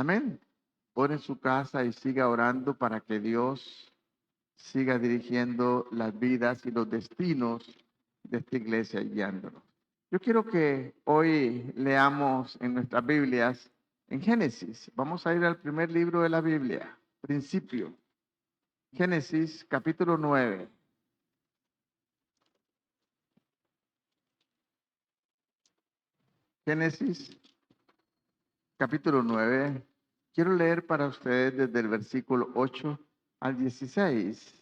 Amén. Ore en su casa y siga orando para que Dios siga dirigiendo las vidas y los destinos de esta iglesia y guiándonos. Yo quiero que hoy leamos en nuestras Biblias, en Génesis. Vamos a ir al primer libro de la Biblia, Principio. Génesis capítulo 9. Génesis capítulo 9. Quiero leer para ustedes desde el versículo 8 al 16.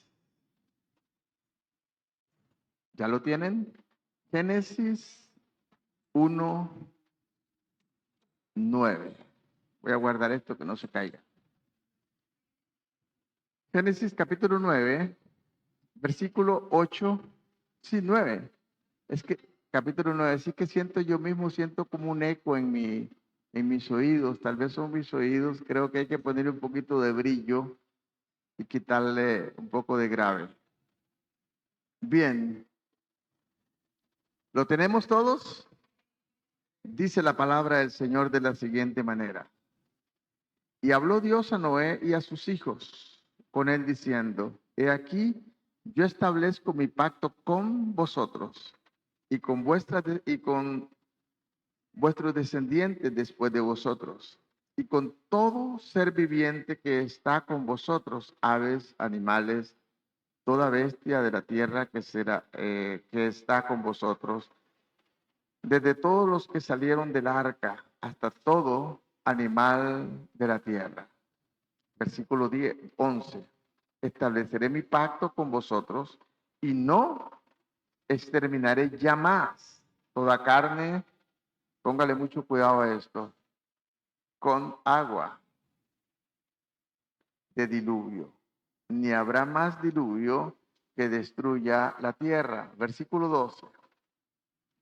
¿Ya lo tienen? Génesis 1, 9. Voy a guardar esto que no se caiga. Génesis capítulo 9, versículo 8, sí, 9. Es que capítulo 9, sí que siento yo mismo, siento como un eco en mis oídos. Tal vez son mis oídos, creo que hay que ponerle un poquito de brillo y quitarle un poco de grave. Bien, ¿lo tenemos todos? Dice la palabra del Señor de la siguiente manera. Y habló Dios a Noé y a sus hijos con él diciendo, he aquí, yo establezco mi pacto con vosotros y con vuestros descendientes después de vosotros, y con todo ser viviente que está con vosotros, aves, animales, toda bestia de la tierra que está con vosotros, desde todos los que salieron del arca hasta todo animal de la tierra. Versículo 10, 11. Estableceré mi pacto con vosotros y no exterminaré ya más toda carne. Póngale mucho cuidado a esto. Con agua de diluvio. Ni habrá más diluvio que destruya la tierra. Versículo 12.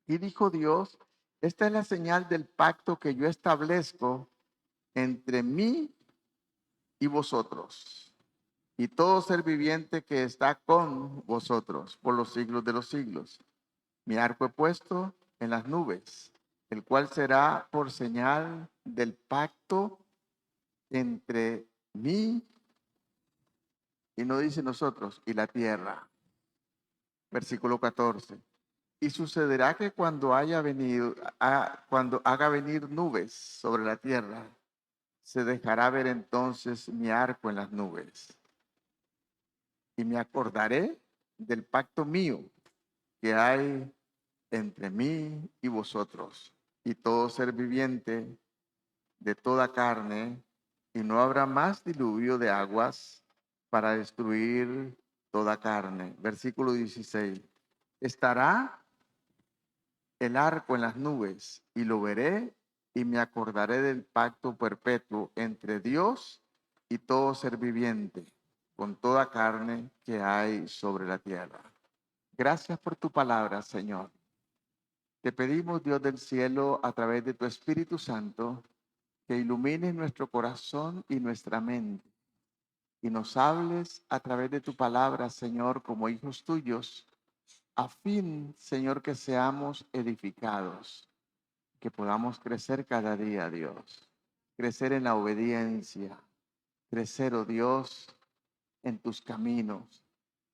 Y dijo Dios, esta es la señal del pacto que yo establezco entre mí y vosotros y todo ser viviente que está con vosotros por los siglos de los siglos. Mi arco he puesto en las nubes, el cual será por señal del pacto entre mí y no dice nosotros y la tierra. Versículo 14. Y sucederá que cuando cuando haga venir nubes sobre la tierra, se dejará ver entonces mi arco en las nubes. Y me acordaré del pacto mío que hay entre mí y vosotros, y todo ser viviente de toda carne, y no habrá más diluvio de aguas para destruir toda carne. Versículo 16. Estará el arco en las nubes, y lo veré, y me acordaré del pacto perpetuo entre Dios y todo ser viviente, con toda carne que hay sobre la tierra. Gracias por tu palabra, Señor. Te pedimos, Dios del cielo, a través de tu Espíritu Santo, que ilumines nuestro corazón y nuestra mente y nos hables a través de tu palabra, Señor, como hijos tuyos, a fin, Señor, que seamos edificados, que podamos crecer cada día, Dios, crecer en la obediencia, crecer, oh Dios, en tus caminos,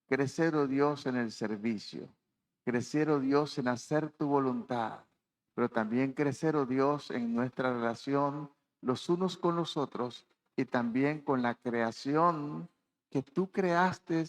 crecer, oh Dios, en el servicio, crecer, oh Dios, en hacer tu voluntad, pero también crecer, oh Dios, en nuestra relación los unos con los otros y también con la creación que tú creaste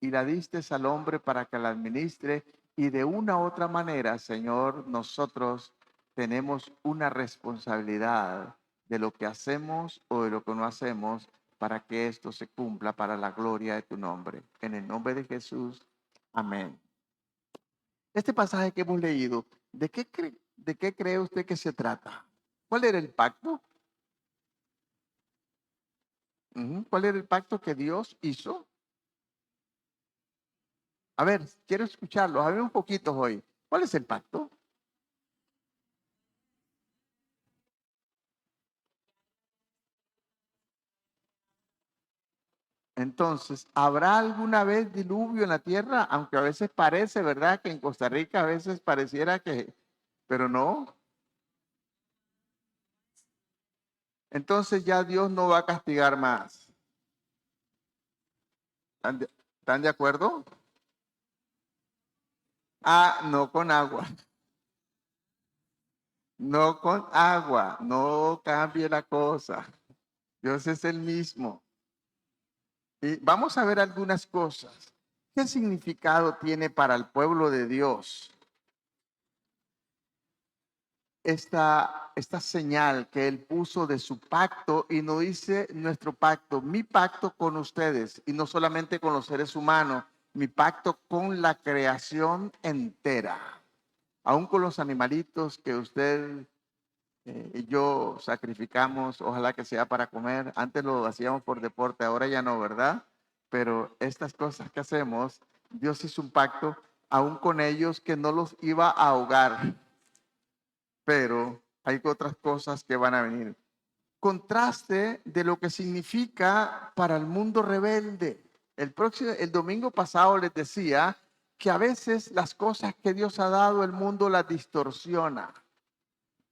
y la diste al hombre para que la administre, y de una u otra manera, Señor, nosotros tenemos una responsabilidad de lo que hacemos o de lo que no hacemos para que esto se cumpla para la gloria de tu nombre. En el nombre de Jesús, amén. Este pasaje que hemos leído, de qué cree usted que se trata? ¿Cuál era el pacto? ¿Cuál era el pacto que Dios hizo? A ver, quiero escucharlo. A ver un poquito hoy. ¿Cuál es el pacto? Entonces, ¿habrá alguna vez diluvio en la tierra? Aunque a veces parece, ¿verdad? Que en Costa Rica a veces pareciera que, pero no. entonces ya Dios no va a castigar más. ¿Están de acuerdo? Ah, no con agua. No con agua. No cambie la cosa. Dios es el mismo. Y vamos a ver algunas cosas. ¿Qué significado tiene para el pueblo de Dios esta señal que Él puso de su pacto? Y no dice nuestro pacto, mi pacto con ustedes, y no solamente con los seres humanos, mi pacto con la creación entera, aún con los animalitos que usted y yo sacrificamos, ojalá que sea para comer. Antes lo hacíamos por deporte, ahora ya no, ¿verdad? Pero estas cosas que hacemos, Dios hizo un pacto aún con ellos que no los iba a ahogar, pero hay otras cosas que van a venir. Contraste de lo que significa para el mundo rebelde. El domingo pasado les decía que a veces las cosas que Dios ha dado, el mundo las distorsiona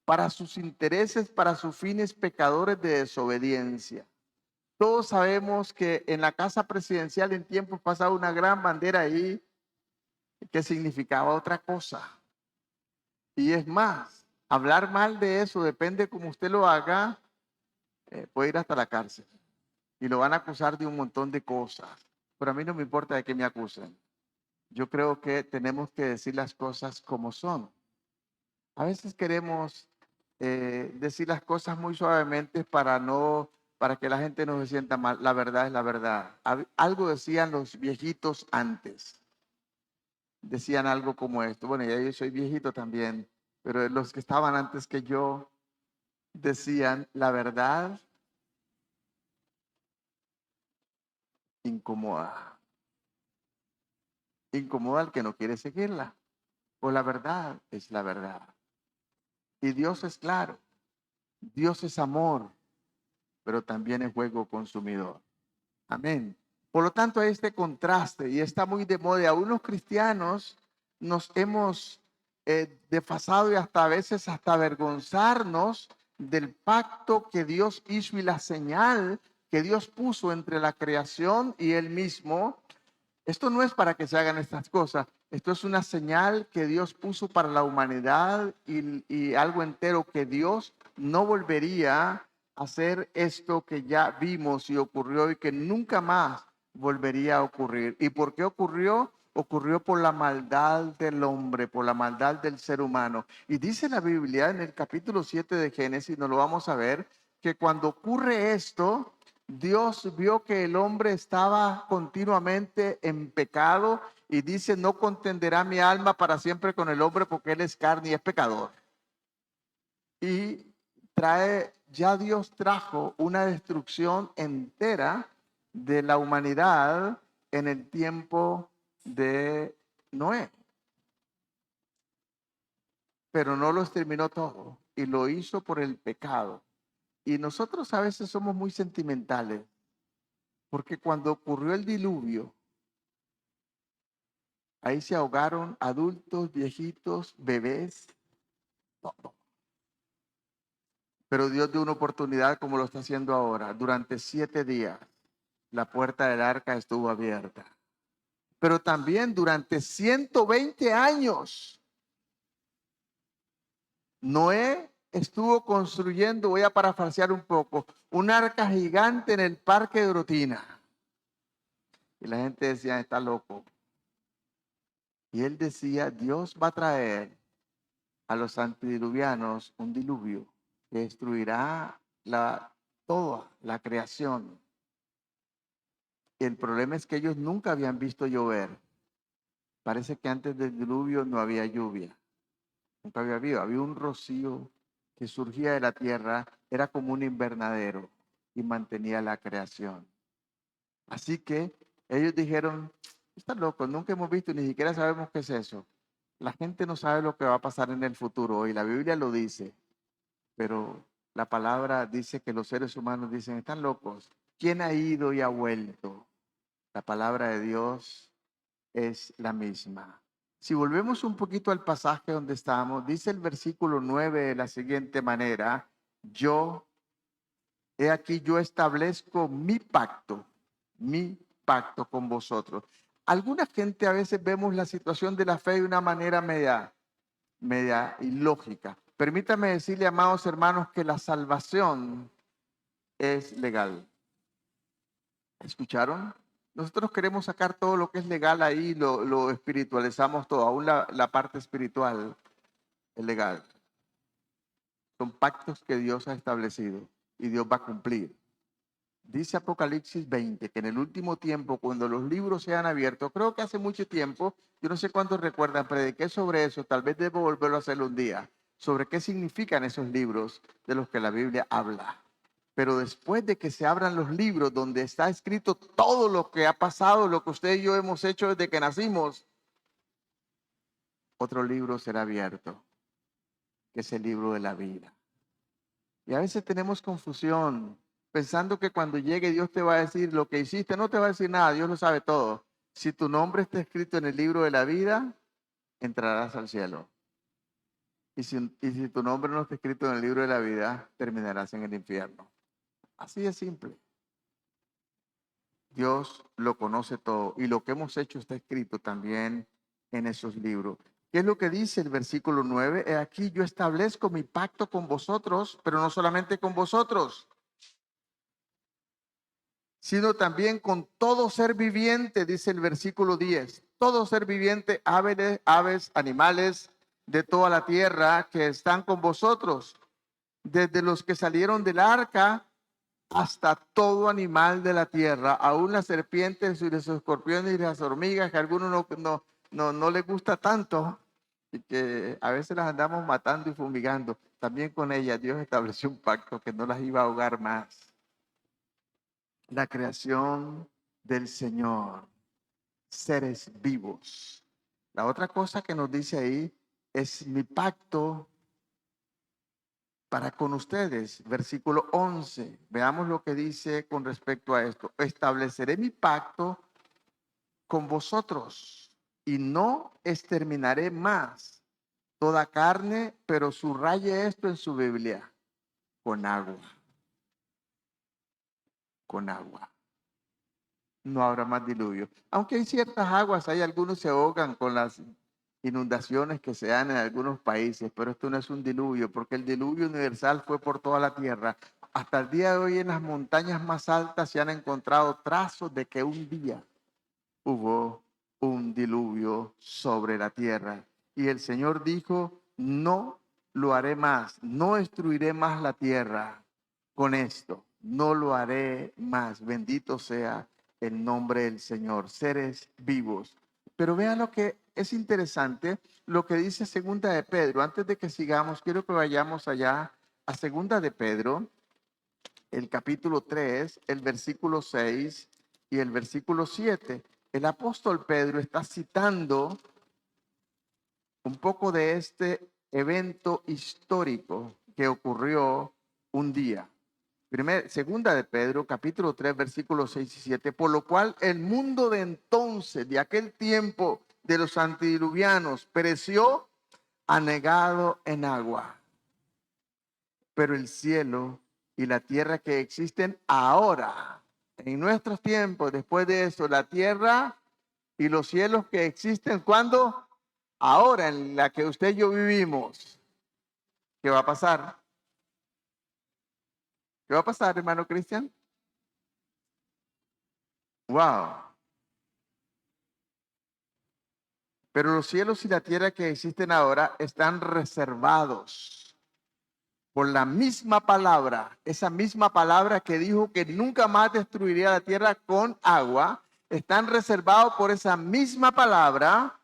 para sus intereses, para sus fines pecadores de desobediencia. Todos sabemos que en la casa presidencial en tiempos pasados una gran bandera ahí que significaba otra cosa. Y es más, hablar mal de eso, depende como usted lo haga, puede ir hasta la cárcel. Y lo van a acusar de un montón de cosas. Pero a mí no me importa de qué me acusen. Yo creo que tenemos que decir las cosas como son. A veces queremos decir las cosas muy suavemente para que la gente no se sienta mal. La verdad es la verdad. Algo decían los viejitos antes. Decían algo como esto. Bueno, ya yo soy viejito también, pero los que estaban antes que yo decían, la verdad incomoda. Incomoda al que no quiere seguirla. O la verdad es la verdad. Y Dios es claro. Dios es amor, pero también es fuego consumidor. Amén. Por lo tanto, hay este contraste y está muy de moda. Aún los cristianos nos hemos desfasado y hasta a veces hasta avergonzarnos del pacto que Dios hizo y la señal que Dios puso entre la creación y Él mismo. Esto no es para que se hagan estas cosas. Esto es una señal que Dios puso para la humanidad y algo entero que Dios no volvería a hacer esto que ya vimos y ocurrió y que nunca más volvería a ocurrir. ¿Y por qué ocurrió? Ocurrió por la maldad del hombre, por la maldad del ser humano. Y dice la Biblia en el capítulo 7 de Génesis, nos lo vamos a ver, que cuando ocurre esto, Dios vio que el hombre estaba continuamente en pecado y dice, no contenderá mi alma para siempre con el hombre porque él es carne y es pecador. Y ya Dios trajo una destrucción entera de la humanidad en el tiempo de Noé. Pero no lo exterminó todo y lo hizo por el pecado. Y nosotros a veces somos muy sentimentales. Porque cuando ocurrió el diluvio, ahí se ahogaron adultos, viejitos, bebés, todo. Pero Dios dio una oportunidad como lo está haciendo ahora. Durante 7 días, la puerta del arca estuvo abierta. Pero también durante 120 años, Noé estuvo construyendo, voy a parafrasear un poco, un arca gigante en el parque de Orotina. Y la gente decía, está loco. Y él decía, Dios va a traer a los antediluvianos un diluvio que destruirá toda la creación. El problema es que ellos nunca habían visto llover. Parece que antes del diluvio no había lluvia. Nunca había habido. Había un rocío que surgía de la tierra, era como un invernadero y mantenía la creación. Así que ellos dijeron, están locos, nunca hemos visto, ni siquiera sabemos qué es eso. La gente no sabe lo que va a pasar en el futuro y la Biblia lo dice. Pero la palabra dice que los seres humanos dicen, están locos. ¿Quién ha ido y ha vuelto? La palabra de Dios es la misma. Si volvemos un poquito al pasaje donde estamos, dice el versículo 9 de la siguiente manera, yo He aquí yo establezco mi pacto con vosotros. Alguna gente a veces vemos la situación de la fe de una manera media ilógica. Permítame decirle, amados hermanos, que la salvación es legal. ¿Escucharon? Nosotros queremos sacar todo lo que es legal ahí, lo espiritualizamos todo, aún la parte espiritual es legal. Son pactos que Dios ha establecido y Dios va a cumplir. Dice Apocalipsis 20 que en el último tiempo, cuando los libros sean abiertos, creo que hace mucho tiempo, yo no sé cuántos recuerdan, prediqué sobre eso, tal vez debo volverlo a hacerlo un día, sobre qué significan esos libros de los que la Biblia habla. Pero después de que se abran los libros donde está escrito todo lo que ha pasado, lo que usted y yo hemos hecho desde que nacimos, otro libro será abierto, que es el libro de la vida. Y a veces tenemos confusión, pensando que cuando llegue Dios te va a decir lo que hiciste, no te va a decir nada, Dios lo sabe todo. Si tu nombre está escrito en el libro de la vida, entrarás al cielo. Y si tu nombre no está escrito en el libro de la vida, terminarás en el infierno. Así de simple. Dios lo conoce todo y lo que hemos hecho está escrito también en esos libros. ¿Qué es lo que dice el versículo 9? He aquí yo establezco mi pacto con vosotros, pero no solamente con vosotros, sino también con todo ser viviente, dice el versículo 10. Todo ser viviente, aves, animales de toda la tierra que están con vosotros, desde los que salieron del arca hasta todo animal de la tierra, aún las serpientes y los escorpiones y las hormigas, que a algunos no les gusta tanto y que a veces las andamos matando y fumigando. También con ellas Dios estableció un pacto que no las iba a ahogar más. La creación del Señor, seres vivos. La otra cosa que nos dice ahí es mi pacto para con ustedes. Versículo 11. Veamos lo que dice con respecto a esto. Estableceré mi pacto con vosotros y no exterminaré más toda carne, pero subraye esto en su Biblia, con agua. Con agua. No habrá más diluvio. Aunque hay ciertas aguas, hay algunos se ahogan con las inundaciones que se dan en algunos países, pero esto no es un diluvio, porque el diluvio universal fue por toda la tierra. Hasta el día de hoy en las montañas más altas se han encontrado trazos de que un día hubo un diluvio sobre la tierra. Y el Señor dijo, no lo haré más, no destruiré más la tierra con esto, no lo haré más. Bendito sea el nombre del Señor, seres vivos. Pero vean lo que es interesante, lo que dice Segunda de Pedro. Antes de que sigamos, quiero que vayamos allá a Segunda de Pedro, el capítulo 3, el versículo 6 y el versículo 7. El apóstol Pedro está citando un poco de este evento histórico que ocurrió un día. Segunda de Pedro, capítulo 3, versículos 6 y 7, por lo cual el mundo de entonces, de aquel tiempo de los antediluvianos, pereció anegado en agua. Pero el cielo y la tierra que existen ahora, en nuestros tiempos, después de eso, la tierra y los cielos que existen, ¿cuándo? Ahora, en la que usted y yo vivimos. ¿Qué va a pasar? ¿Qué va a pasar, hermano Cristian? Wow. Pero los cielos y la tierra que existen ahora están reservados por la misma palabra, esa misma palabra que dijo que nunca más destruiría la tierra con agua, están reservados por esa misma palabra,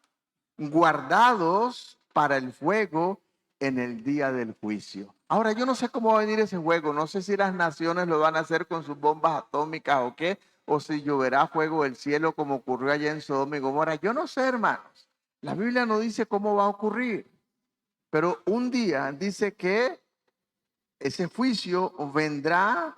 guardados para el fuego en el día del juicio. Ahora, yo no sé cómo va a venir ese fuego, no sé si las naciones lo van a hacer con sus bombas atómicas o qué, o si lloverá fuego del cielo como ocurrió allá en Sodoma y Gomorra. Yo no sé, hermanos. La Biblia no dice cómo va a ocurrir, pero un día dice que ese juicio vendrá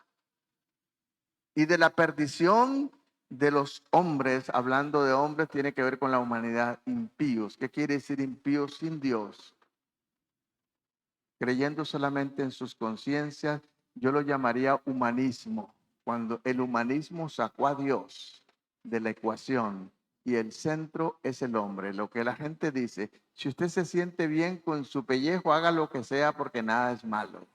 y de la perdición de los hombres, hablando de hombres, tiene que ver con la humanidad, impíos. ¿Qué quiere decir impíos? Sin Dios, creyendo solamente en sus conciencias yo lo llamaría humanismo, cuando el humanismo sacó a Dios de la ecuación y el centro es el hombre. Lo que la gente dice, si usted se siente bien con su pellejo, haga lo que sea porque nada es malo.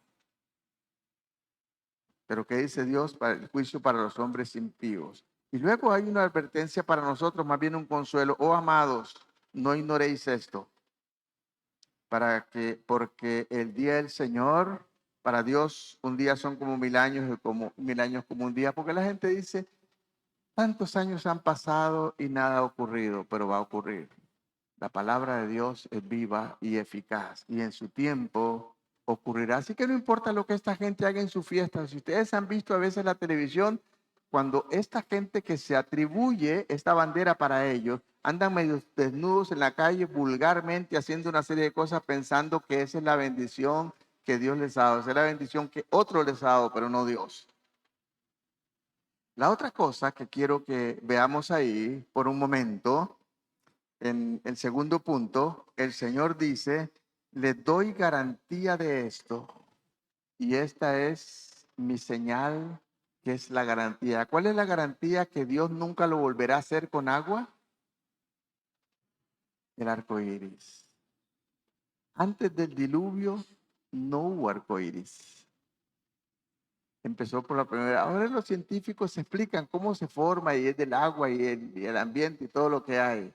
Pero ¿qué dice Dios para el juicio para los hombres impíos? Y luego hay una advertencia para nosotros, más bien un consuelo. Oh amados, no ignoréis esto, porque el día del Señor, para Dios, un día son como 1000 años y como 1000 años como un día, porque la gente dice, tantos años han pasado y nada ha ocurrido, pero va a ocurrir. La palabra de Dios es viva y eficaz y en su tiempo ocurrirá. Así que no importa lo que esta gente haga en su fiesta. Si ustedes han visto a veces la televisión, cuando esta gente que se atribuye esta bandera para ellos, andan medio desnudos en la calle vulgarmente haciendo una serie de cosas pensando que esa es la bendición que Dios les ha dado. Esa es la bendición que otro les ha dado, pero no Dios. La otra cosa que quiero que veamos ahí por un momento, en el segundo punto, el Señor dice, le doy garantía de esto y esta es mi señal, que es la garantía. ¿Cuál es la garantía? Que Dios nunca lo volverá a hacer con agua. El arco iris. Antes del diluvio no hubo arco iris. Empezó por la primera. Ahora los científicos explican cómo se forma y es del agua y el ambiente y todo lo que hay.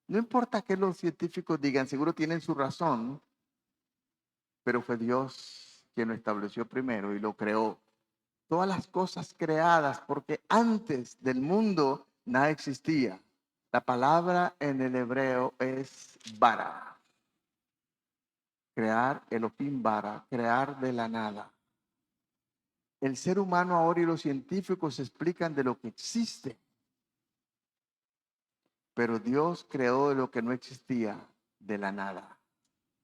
No importa qué los científicos digan, seguro tienen su razón, pero fue Dios quien lo estableció primero y lo creó. Todas las cosas creadas, porque antes del mundo nada existía. La palabra en el hebreo es bara. Crear, Elohim bara, crear de la nada. El ser humano ahora y los científicos explican de lo que existe, pero Dios creó de lo que no existía, de la nada.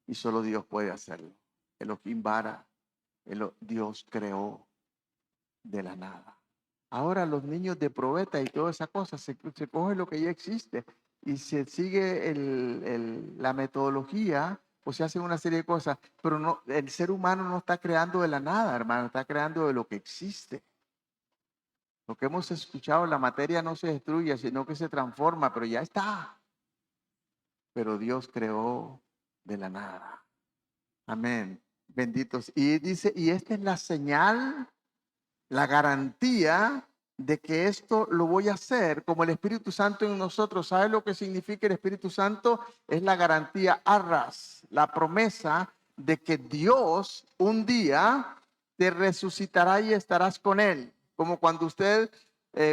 Y solo Dios puede hacerlo. Elohim bara, Dios creó de la nada. Ahora los niños de probeta y toda esa cosa, se coge lo que ya existe y se sigue la metodología o se hacen una serie de cosas, pero no, el ser humano no está creando de la nada, hermano, está creando de lo que existe. Lo que hemos escuchado, la materia no se destruye, sino que se transforma, pero ya está. Pero Dios creó de la nada. Amén. Benditos. Y dice, y esta es la señal, la garantía de que esto lo voy a hacer como el Espíritu Santo en nosotros. ¿Sabe lo que significa el Espíritu Santo? Es la garantía arras, la promesa de que Dios un día te resucitará y estarás con Él. Como cuando usted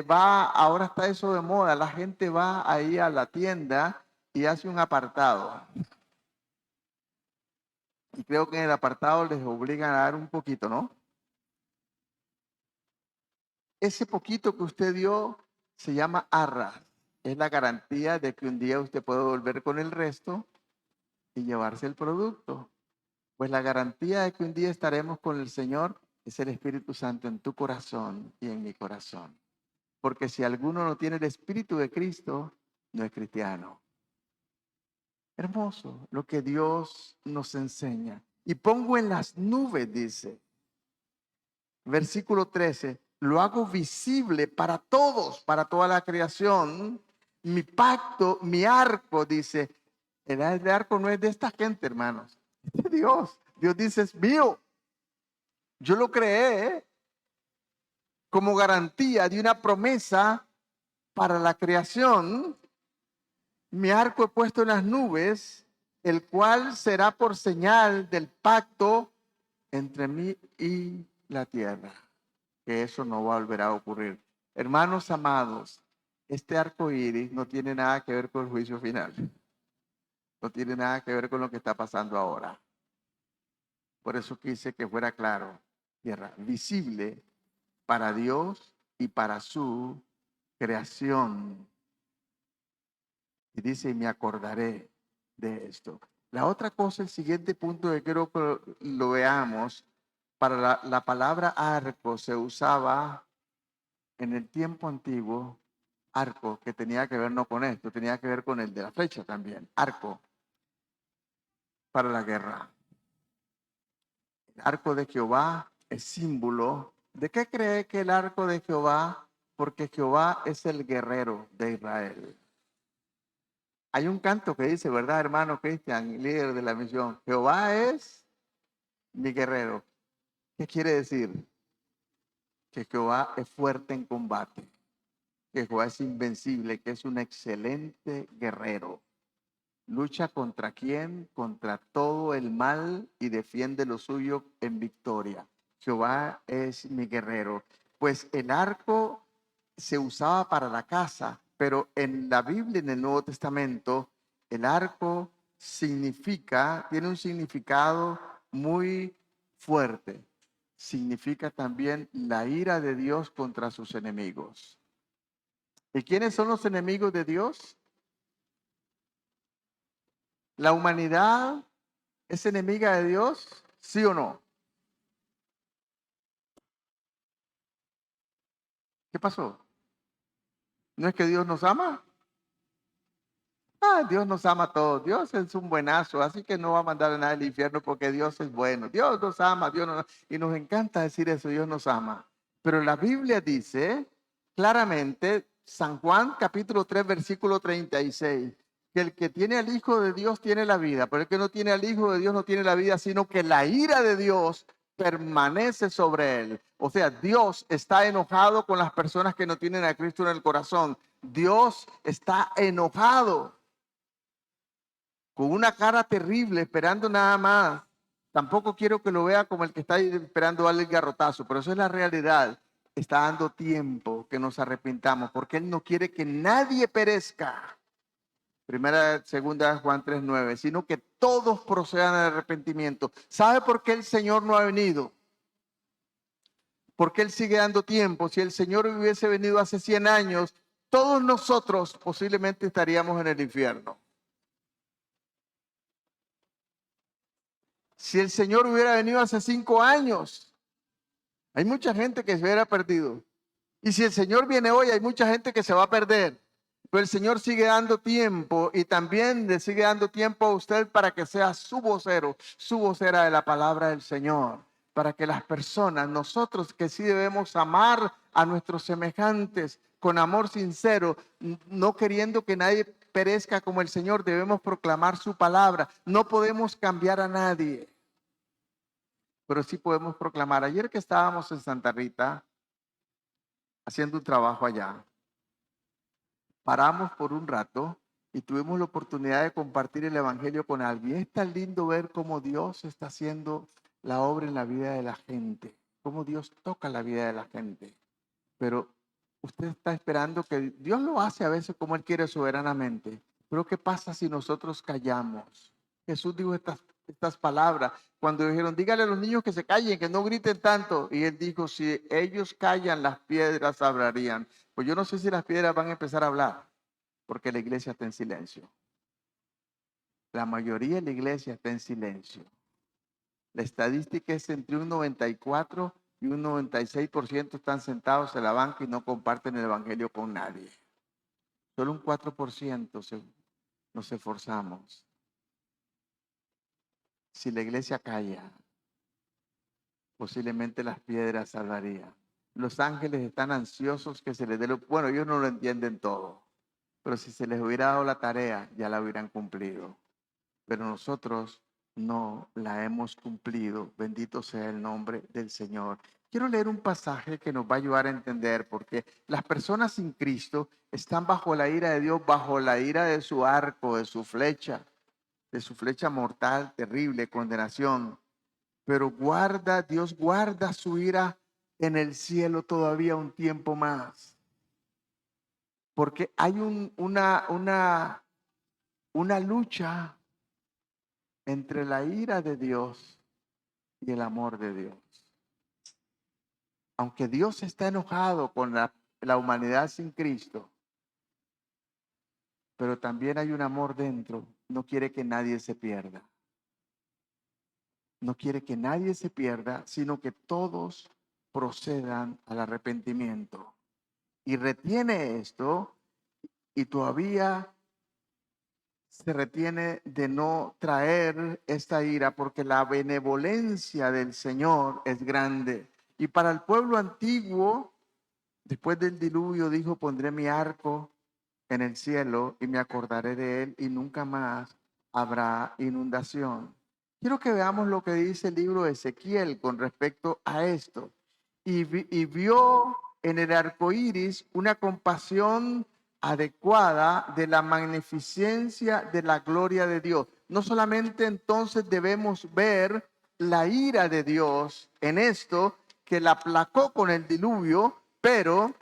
va, ahora está eso de moda, la gente va ahí a la tienda y hace un apartado. Y creo que en el apartado les obligan a dar un poquito, ¿no? Ese poquito que usted dio se llama arras. Es la garantía de que un día usted puede volver con el resto y llevarse el producto. Pues la garantía de que un día estaremos con el Señor es el Espíritu Santo en tu corazón y en mi corazón. Porque si alguno no tiene el Espíritu de Cristo, no es cristiano. Hermoso lo que Dios nos enseña. Y pongo en las nubes, dice. Versículo 13, lo hago visible para todos, para toda la creación. Mi pacto, mi arco, dice, el arco no es de esta gente, hermanos, es de Dios. Dios dice, es mío. Yo lo creé como garantía de una promesa para la creación. Mi arco he puesto en las nubes, el cual será por señal del pacto entre mí y la tierra. Que eso no va a volver a ocurrir. Hermanos amados, este arco iris no tiene nada que ver con el juicio final. No tiene nada que ver con lo que está pasando ahora. Por eso quise que fuera claro, tierra, visible para Dios y para su creación. Y dice, y me acordaré de esto. La otra cosa, el siguiente punto que quiero que lo veamos, para la palabra arco se usaba en el tiempo antiguo, arco, que tenía que ver no con esto, tenía que ver con el de la flecha también, arco para la guerra. El arco de Jehová es símbolo. ¿De qué cree que el arco de Jehová? Porque Jehová es el guerrero de Israel. Hay un canto que dice, ¿verdad, hermano Cristian, líder de la misión? Jehová es mi guerrero. ¿Qué quiere decir? Que Jehová es fuerte en combate, que Jehová es invencible, que es un excelente guerrero. Lucha contra quién, contra todo el mal y defiende lo suyo en victoria. Jehová es mi guerrero. Pues el arco se usaba para la caza, pero en la Biblia, en el Nuevo Testamento, el arco tiene un significado muy fuerte. Significa también la ira de Dios contra sus enemigos. ¿Y quiénes son los enemigos de Dios? ¿La humanidad es enemiga de Dios? ¿Sí o no? ¿Qué pasó? ¿No es que Dios nos ama? Ah, Dios nos ama a todos. Dios es un buenazo, así que no va a mandar a nadie al infierno porque Dios es bueno. Dios nos ama, y nos encanta decir eso, Dios nos ama. Pero la Biblia dice claramente, San Juan capítulo 3, versículo 36, que el que tiene al Hijo de Dios tiene la vida, pero el que no tiene al Hijo de Dios no tiene la vida, sino que la ira de Dios permanece sobre él. O sea, Dios está enojado con las personas que no tienen a Cristo en el corazón. Dios está enojado con una cara terrible, esperando nada más. Tampoco quiero que lo vea como el que está ahí esperando darle el garrotazo, pero eso es la realidad. Está dando tiempo que nos arrepintamos, porque Él no quiere que nadie perezca. Segunda Juan 3:9, sino que todos procedan al arrepentimiento. ¿Sabe por qué el Señor no ha venido? Porque Él sigue dando tiempo. Si el Señor hubiese venido hace 100 años, todos nosotros posiblemente estaríamos en el infierno. Si el Señor hubiera venido hace 5 años, hay mucha gente que se hubiera perdido. Y si el Señor viene hoy, hay mucha gente que se va a perder. Pero el Señor sigue dando tiempo y también le sigue dando tiempo a usted para que sea su vocero, su vocera de la palabra del Señor. Para que las personas, nosotros que sí debemos amar a nuestros semejantes con amor sincero, no queriendo que nadie perezca como el Señor, debemos proclamar su palabra. No podemos cambiar a nadie, pero sí podemos proclamar. Ayer que estábamos en Santa Rita haciendo un trabajo allá, paramos por un rato y tuvimos la oportunidad de compartir el Evangelio con alguien. Es tan lindo ver cómo Dios está haciendo la obra en la vida de la gente, cómo Dios toca la vida de la gente. Pero usted está esperando que Dios lo hace a veces como Él quiere soberanamente. Pero ¿qué pasa si nosotros callamos? Jesús dijo estas palabras cuando dijeron, dígale a los niños que se callen, que no griten tanto. Y Él dijo, si ellos callan, las piedras hablarían. Pues yo no sé si las piedras van a empezar a hablar, porque la iglesia está en silencio. La mayoría de la iglesia está en silencio. La estadística es entre un 94 y un 96% están sentados en la banca y no comparten el evangelio con nadie. Solo un 4% nos esforzamos. Si la iglesia calla, posiblemente las piedras salvarían. Los ángeles están ansiosos que se les dé lo... Bueno, ellos no lo entienden todo, pero si se les hubiera dado la tarea, ya la hubieran cumplido. Pero nosotros no la hemos cumplido. Bendito sea el nombre del Señor. Quiero leer un pasaje que nos va a ayudar a entender, porque las personas sin Cristo están bajo la ira de Dios, bajo la ira de su arco, de su flecha mortal, terrible, condenación. Pero Dios guarda su ira en el cielo todavía un tiempo más. Porque hay una lucha entre la ira de Dios y el amor de Dios. Aunque Dios está enojado con la humanidad sin Cristo, pero también hay un amor dentro. No quiere que nadie se pierda. No quiere que nadie se pierda, sino que todos procedan al arrepentimiento. Y retiene esto y todavía se retiene de no traer esta ira porque la benevolencia del Señor es grande. Y para el pueblo antiguo, después del diluvio, dijo, pondré mi arco en el cielo y me acordaré de él y nunca más habrá inundación. Quiero que veamos lo que dice el libro de Ezequiel con respecto a esto. Y vio en el arco iris una compasión adecuada de la magnificencia de la gloria de Dios. No solamente entonces debemos ver la ira de Dios en esto, que la aplacó con el diluvio, pero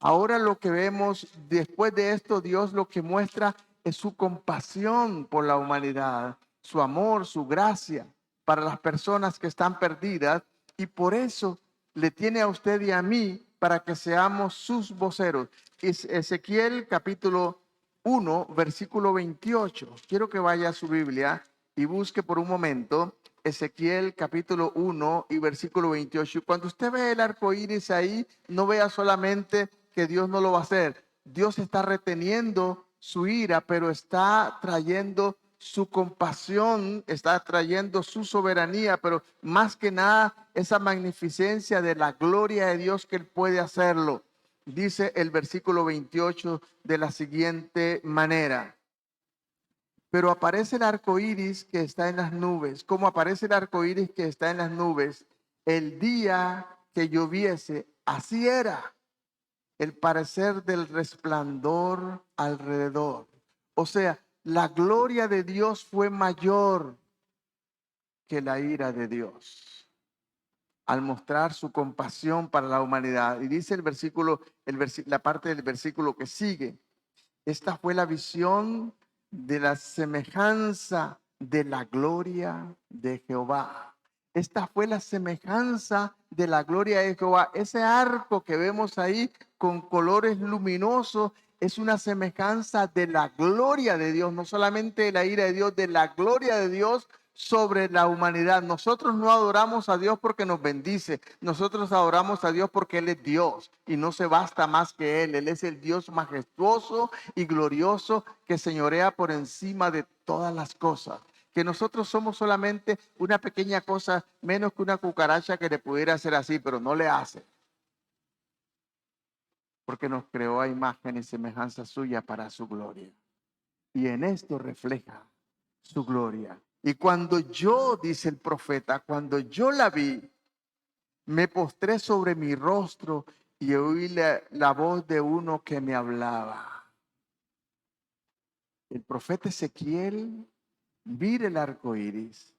ahora lo que vemos después de esto, Dios lo que muestra es su compasión por la humanidad, su amor, su gracia para las personas que están perdidas, y por eso le tiene a usted y a mí para que seamos sus voceros. Ezequiel capítulo 1, versículo 28. Quiero que vaya a su Biblia y busque por un momento Ezequiel capítulo 1 y versículo 28. Cuando usted ve el arco iris ahí, no vea solamente que Dios no lo va a hacer. Dios está reteniendo su ira, pero está trayendo su compasión, está trayendo su soberanía, pero más que nada esa magnificencia de la gloria de Dios que Él puede hacerlo. Dice el versículo 28 de la siguiente manera. Pero aparece el arco iris que está en las nubes. Como aparece el arco iris que está en las nubes, el día que lloviese, así era el parecer del resplandor alrededor. O sea, la gloria de Dios fue mayor que la ira de Dios al mostrar su compasión para la humanidad. Y dice el versículo, la parte del versículo que sigue. Esta fue la visión de la semejanza de la gloria de Jehová. Esta fue la semejanza de la gloria de Jehová. Ese arco que vemos ahí con colores luminosos es una semejanza de la gloria de Dios, no solamente de la ira de Dios, de la gloria de Dios sobre la humanidad. Nosotros no adoramos a Dios porque nos bendice. Nosotros adoramos a Dios porque Él es Dios y no se basta más que Él. Él es el Dios majestuoso y glorioso que señorea por encima de todas las cosas. Que nosotros somos solamente una pequeña cosa, menos que una cucaracha que le pudiera hacer así, pero no le hace. Porque nos creó a imagen y semejanza suya para su gloria. Y en esto refleja su gloria. Y cuando yo, dice el profeta, cuando yo la vi, me postré sobre mi rostro y oí la voz de uno que me hablaba. El profeta Ezequiel mira el arco iris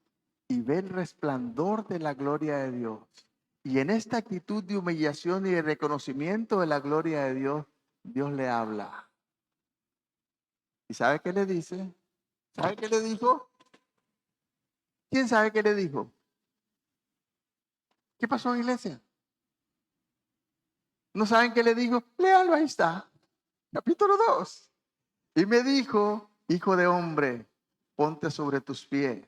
y ve el resplandor de la gloria de Dios. Y en esta actitud de humillación y de reconocimiento de la gloria de Dios, Dios le habla. ¿Y sabe qué le dice? ¿Sabe qué le dijo? ¿Quién sabe qué le dijo? ¿Qué pasó, iglesia? ¿No saben qué le dijo? Léalo, ahí está. Capítulo 2. Y me dijo, hijo de hombre, ponte sobre tus pies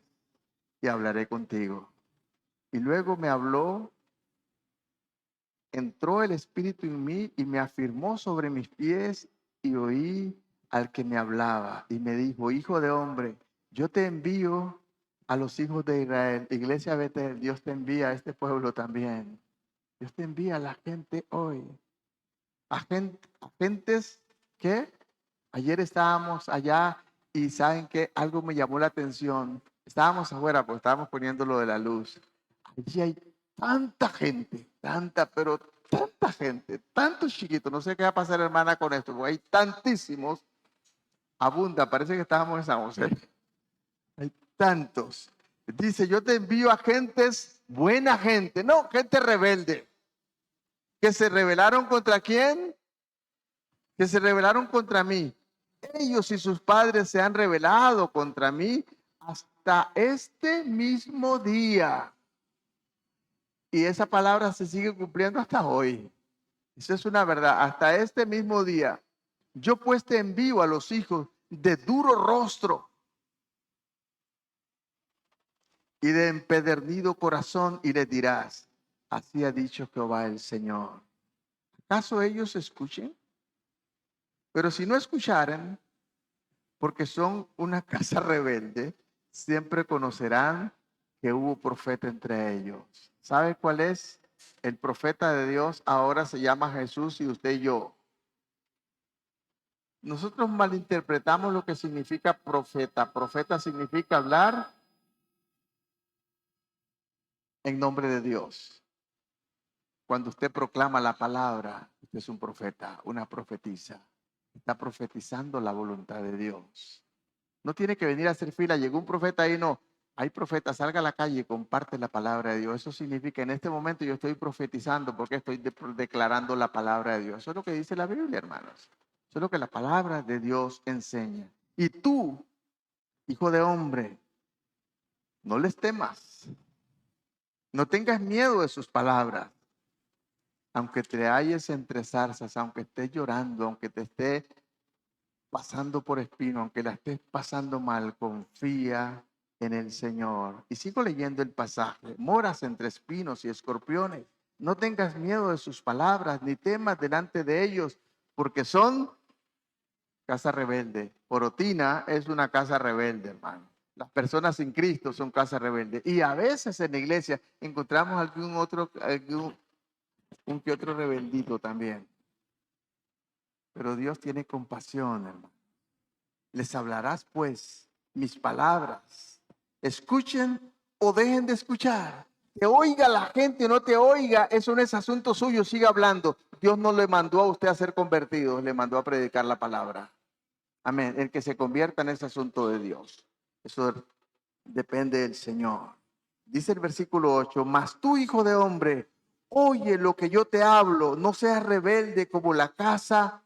y hablaré contigo. Y luego me habló, entró el Espíritu en mí y me afirmó sobre mis pies y oí al que me hablaba. Y me dijo, hijo de hombre, yo te envío a los hijos de Israel. Iglesia Betel, Dios te envía a este pueblo también. Dios te envía a la gente hoy. A gentes que ayer estábamos allá y saben que algo me llamó la atención. Estábamos afuera, pues estábamos poniendo lo de la luz. Allí hay tanta gente, tanta, pero tanta gente, tantos chiquitos. No sé qué va a pasar, hermana, con esto, porque hay tantísimos. Abunda, parece que estábamos en San José. Hay tantos. Dice, yo te envío a gentes, buena gente, no, gente rebelde, que se rebelaron contra quién, que se rebelaron contra mí. Ellos y sus padres se han rebelado contra mí hasta este mismo día. Y esa palabra se sigue cumpliendo hasta hoy. Eso es una verdad. Hasta este mismo día. Yo pues te envío a los hijos de duro rostro y de empedernido corazón y les dirás, así ha dicho Jehová el Señor. ¿Acaso ellos escuchen? Pero si no escucharen, porque son una casa rebelde, siempre conocerán que hubo profeta entre ellos. ¿Sabe cuál es? El profeta de Dios ahora se llama Jesús y usted y yo. Nosotros malinterpretamos lo que significa profeta. Profeta significa hablar en nombre de Dios. Cuando usted proclama la palabra, usted es un profeta, una profetisa. Está profetizando la voluntad de Dios. No tiene que venir a hacer fila. Llegó un profeta ahí, no. Hay profetas, salga a la calle y comparte la palabra de Dios. Eso significa en este momento yo estoy profetizando porque estoy declarando la palabra de Dios. Eso es lo que dice la Biblia, hermanos. Eso es lo que la palabra de Dios enseña. Y tú, hijo de hombre, no les temas. No tengas miedo de sus palabras. Aunque te halles entre zarzas, aunque estés llorando, aunque te esté pasando por espino, aunque la estés pasando mal, confía en el Señor. Y sigo leyendo el pasaje. Moras entre espinos y escorpiones. No tengas miedo de sus palabras, ni temas delante de ellos, porque son casa rebelde. Porotina es una casa rebelde, hermano. Las personas sin Cristo son casa rebelde. Y a veces en la iglesia encontramos un que otro rebeldito también. Pero Dios tiene compasión, hermano. Les hablarás pues mis palabras. Escuchen o dejen de escuchar. Que oiga la gente o no te oiga, eso no es asunto suyo, siga hablando. Dios no le mandó a usted a ser convertido, le mandó a predicar la palabra. Amén. El que se convierta en ese asunto de Dios. Eso depende del Señor. Dice el versículo 8, mas tú, hijo de hombre, oye lo que yo te hablo, no seas rebelde como la casa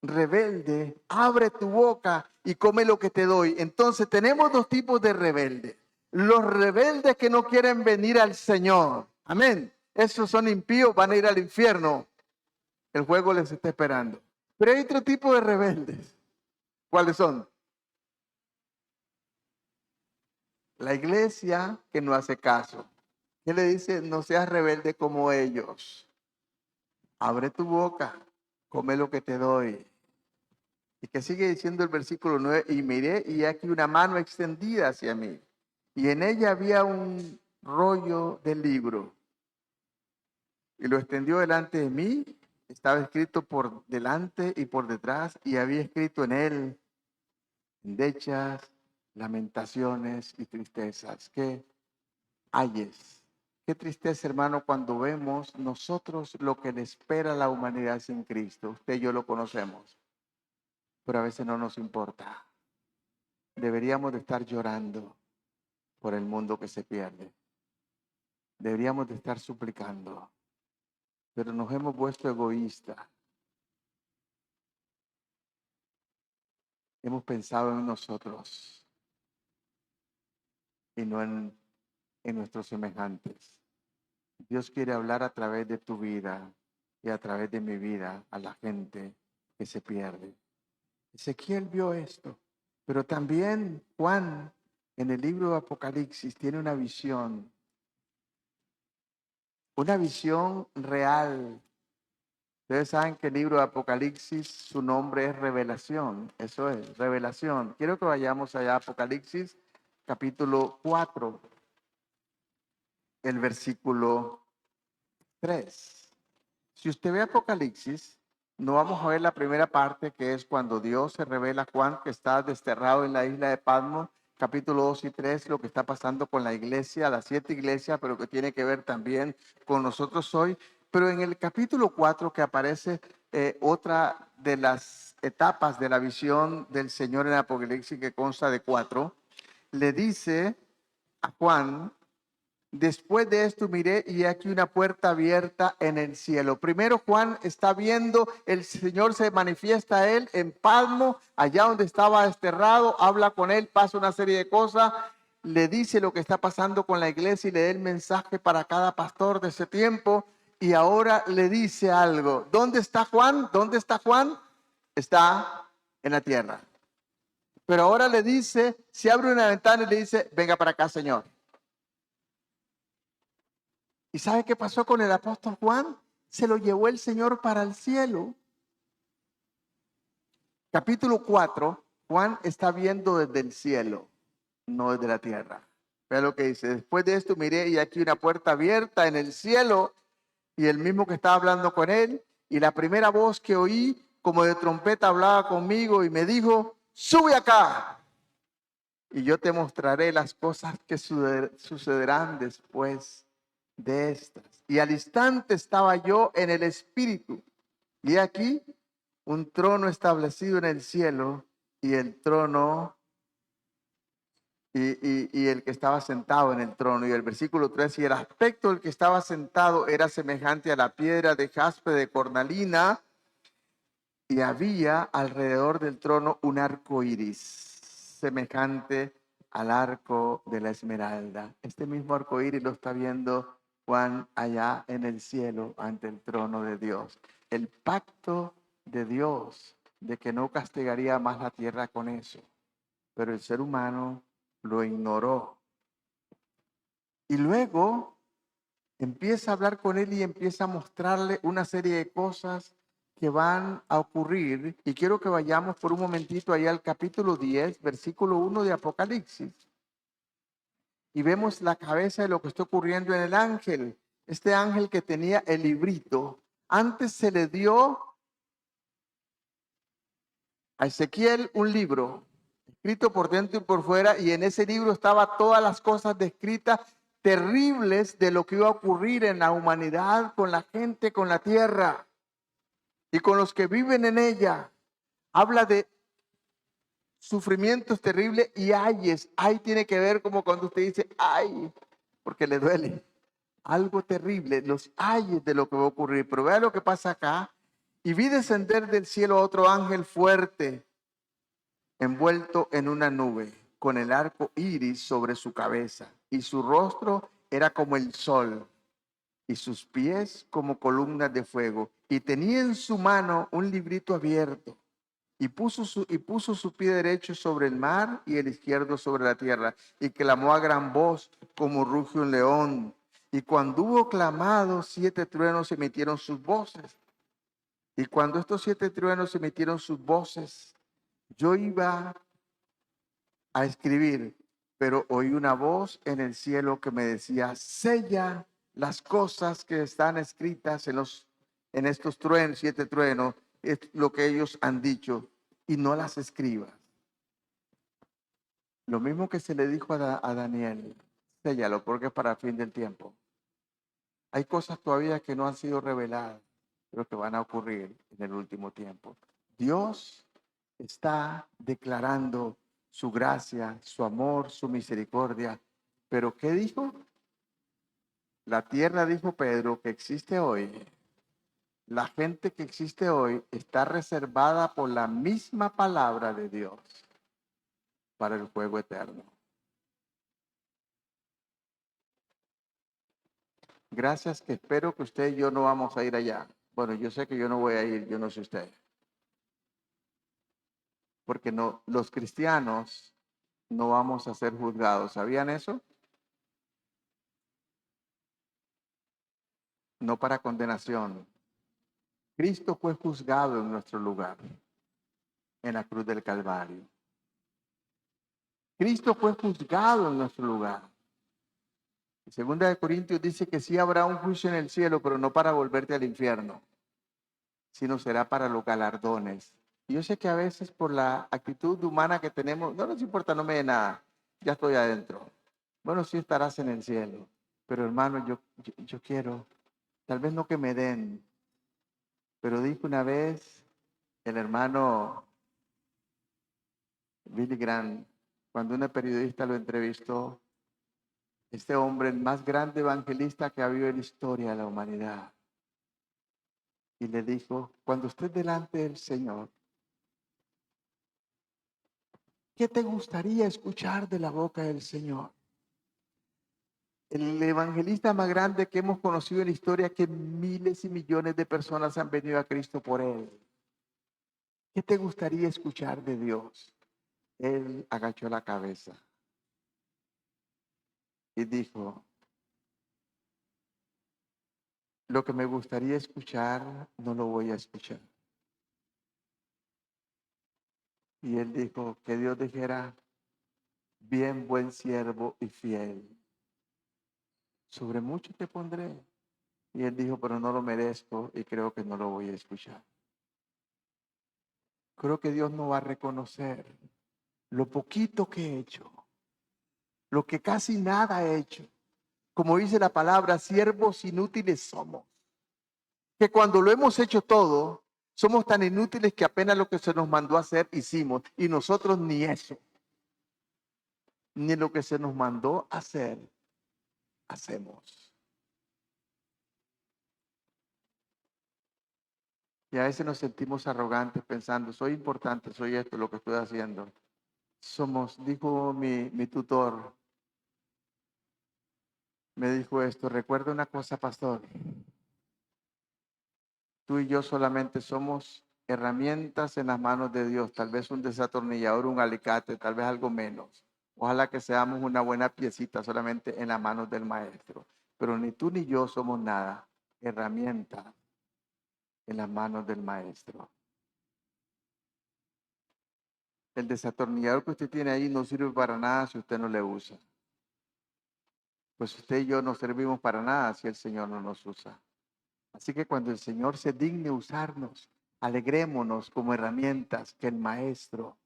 rebelde, abre tu boca y come lo que te doy. Entonces tenemos dos tipos de rebeldes. Los rebeldes que no quieren venir al Señor. Amén. Esos son impíos, van a ir al infierno. El juego les está esperando. Pero hay otro tipo de rebeldes. ¿Cuáles son? La iglesia que no hace caso. ¿Qué le dice? No seas rebelde como ellos. Abre tu boca, come lo que te doy. Y que sigue diciendo el versículo 9, y miré y aquí una mano extendida hacia mí. Y en ella había un rollo de libro. Y lo extendió delante de mí. Estaba escrito por delante y por detrás. Y había escrito en él endechas, lamentaciones y tristezas. ¿Qué hayes? Qué tristeza, hermano, cuando vemos nosotros lo que le espera a la humanidad sin Cristo. Usted y yo lo conocemos. Pero a veces no nos importa. Deberíamos de estar llorando por el mundo que se pierde. Deberíamos de estar suplicando, pero nos hemos vuelto egoístas. Hemos pensado en nosotros y no en nuestros semejantes. Dios quiere hablar a través de tu vida y a través de mi vida a la gente que se pierde. Ezequiel vio esto, pero también Juan en el libro de Apocalipsis tiene una visión real. Ustedes saben que el libro de Apocalipsis, su nombre es revelación. Eso es, revelación. Quiero que vayamos allá a Apocalipsis, capítulo 4, el versículo 3. Si usted ve Apocalipsis, no vamos a ver la primera parte, que es cuando Dios se revela a Juan, que está desterrado en la isla de Patmos, capítulo 2 y 3, lo que está pasando con la iglesia, las 7 iglesias, pero que tiene que ver también con nosotros hoy. Pero en el capítulo 4 que aparece otra de las etapas de la visión del Señor en Apocalipsis, que consta de 4, le dice a Juan: después de esto miré y aquí una puerta abierta en el cielo. Primero Juan está viendo, el Señor se manifiesta a él en Patmos, allá donde estaba desterrado, habla con él, pasa una serie de cosas, le dice lo que está pasando con la iglesia y le da el mensaje para cada pastor de ese tiempo. Y ahora le dice algo. ¿Dónde está Juan? ¿Dónde está Juan? Está en la tierra. Pero ahora le dice, se abre una ventana y le dice: venga para acá, Señor. ¿Y sabe qué pasó con el apóstol Juan? Se lo llevó el Señor para el cielo. Capítulo 4, Juan está viendo desde el cielo, no desde la tierra. Vea lo que dice. Después de esto miré y aquí una puerta abierta en el cielo y el mismo que estaba hablando con él. Y la primera voz que oí como de trompeta hablaba conmigo y me dijo, sube acá y yo te mostraré las cosas que sucederán después de estas. Y al instante estaba yo en el espíritu. Y aquí un trono establecido en el cielo y el trono y el que estaba sentado en el trono. Y el versículo 3, y el aspecto del que estaba sentado era semejante a la piedra de jaspe de cornalina, y había alrededor del trono un arco iris, semejante al arco de la esmeralda. Este mismo arco iris lo está viendo Juan allá en el cielo ante el trono de Dios. El pacto de Dios de que no castigaría más la tierra con eso. Pero el ser humano lo ignoró. Y luego empieza a hablar con él y empieza a mostrarle una serie de cosas que van a ocurrir. Y quiero que vayamos por un momentito allá al capítulo 10, versículo 1 de Apocalipsis. Y vemos la cabeza de lo que está ocurriendo en el ángel. Este ángel que tenía el librito. Antes se le dio a Ezequiel un libro escrito por dentro y por fuera, y en ese libro estaba todas las cosas descritas terribles de lo que iba a ocurrir en la humanidad, con la gente, con la tierra y con los que viven en ella. Habla de sufrimientos terribles y ayes. Ay tiene que ver como cuando usted dice ay, porque le duele. Algo terrible, los ayes de lo que va a ocurrir. Pero vea lo que pasa acá. Y vi descender del cielo a otro ángel fuerte, envuelto en una nube, con el arco iris sobre su cabeza, y su rostro era como el sol, y sus pies como columnas de fuego, y tenía en su mano un librito abierto, y puso su pie derecho sobre el mar y el izquierdo sobre la tierra, y clamó a gran voz como ruge un león. Y cuando hubo clamado, 7 truenos emitieron sus voces. Y cuando estos 7 truenos emitieron sus voces, yo iba a escribir, pero oí una voz en el cielo que me decía, sella las cosas que están escritas en estos truenos, 7 truenos, es lo que ellos han dicho, y no las escribas. Lo mismo que se le dijo a Daniel, séllalo porque es para el fin del tiempo. Hay cosas todavía que no han sido reveladas, pero que van a ocurrir en el último tiempo. Dios está declarando su gracia, su amor, su misericordia. Pero ¿qué dijo? La tierra, dijo Pedro, que existe hoy, la gente que existe hoy está reservada por la misma palabra de Dios para el fuego eterno. Gracias, que espero que usted y yo no vamos a ir allá. Bueno, yo sé que yo no voy a ir, yo no sé usted. Porque no, los cristianos no vamos a ser juzgados. ¿Sabían eso? No para condenación. Cristo fue juzgado en nuestro lugar, en la cruz del Calvario. Cristo fue juzgado en nuestro lugar. Segunda de Corintios dice que sí habrá un juicio en el cielo, pero no para volverte al infierno, sino será para los galardones. Y yo sé que a veces por la actitud humana que tenemos, no nos importa, no me dé nada, ya estoy adentro. Bueno, sí estarás en el cielo, pero hermano, yo quiero, tal vez no que me den, pero dijo una vez el hermano Billy Graham, cuando una periodista lo entrevistó, este hombre, el más grande evangelista que ha habido en la historia de la humanidad, y le dijo, cuando estés delante del Señor, ¿qué te gustaría escuchar de la boca del Señor? El evangelista más grande que hemos conocido en la historia, que miles y millones de personas han venido a Cristo por él. ¿Qué te gustaría escuchar de Dios? Él agachó la cabeza y dijo, lo que me gustaría escuchar, no lo voy a escuchar. Y él dijo, que Dios dijera, bien, buen siervo y fiel. Sobre mucho te pondré. Y él dijo, pero no lo merezco y creo que no lo voy a escuchar. Creo que Dios no va a reconocer lo poquito que he hecho, lo que casi nada he hecho. Como dice la palabra, siervos inútiles somos. Que cuando lo hemos hecho todo, somos tan inútiles que apenas lo que se nos mandó a hacer hicimos. Y nosotros ni eso, ni lo que se nos mandó a hacer, hacemos. Y a veces nos sentimos arrogantes pensando, soy importante, soy esto, lo que estoy haciendo. Dijo mi tutor, me dijo esto, recuerda una cosa, pastor, tú y yo solamente somos herramientas en las manos de Dios, tal vez un desatornillador, un alicate, tal vez algo menos. Ojalá que seamos una buena piecita solamente en las manos del maestro, pero ni tú ni yo somos nada, herramienta en las manos del maestro. El desatornillador que usted tiene ahí no sirve para nada si usted no le usa. Pues usted y yo no servimos para nada si el Señor no nos usa. Así que cuando el Señor se digne usarnos, alegrémonos como herramientas que el Maestro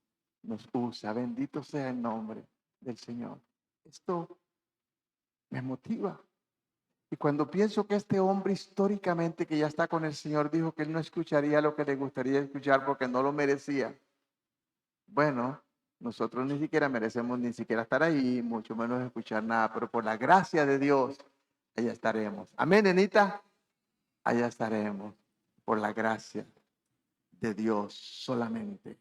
nos usa. Bendito sea el nombre del Señor. Esto me motiva. Y cuando pienso que este hombre históricamente que ya está con el Señor dijo que él no escucharía lo que le gustaría escuchar porque no lo merecía. Bueno, nosotros ni siquiera merecemos ni siquiera estar ahí, mucho menos escuchar nada, pero por la gracia de Dios, allá estaremos. Amén, nenita. Allá estaremos por la gracia de Dios solamente.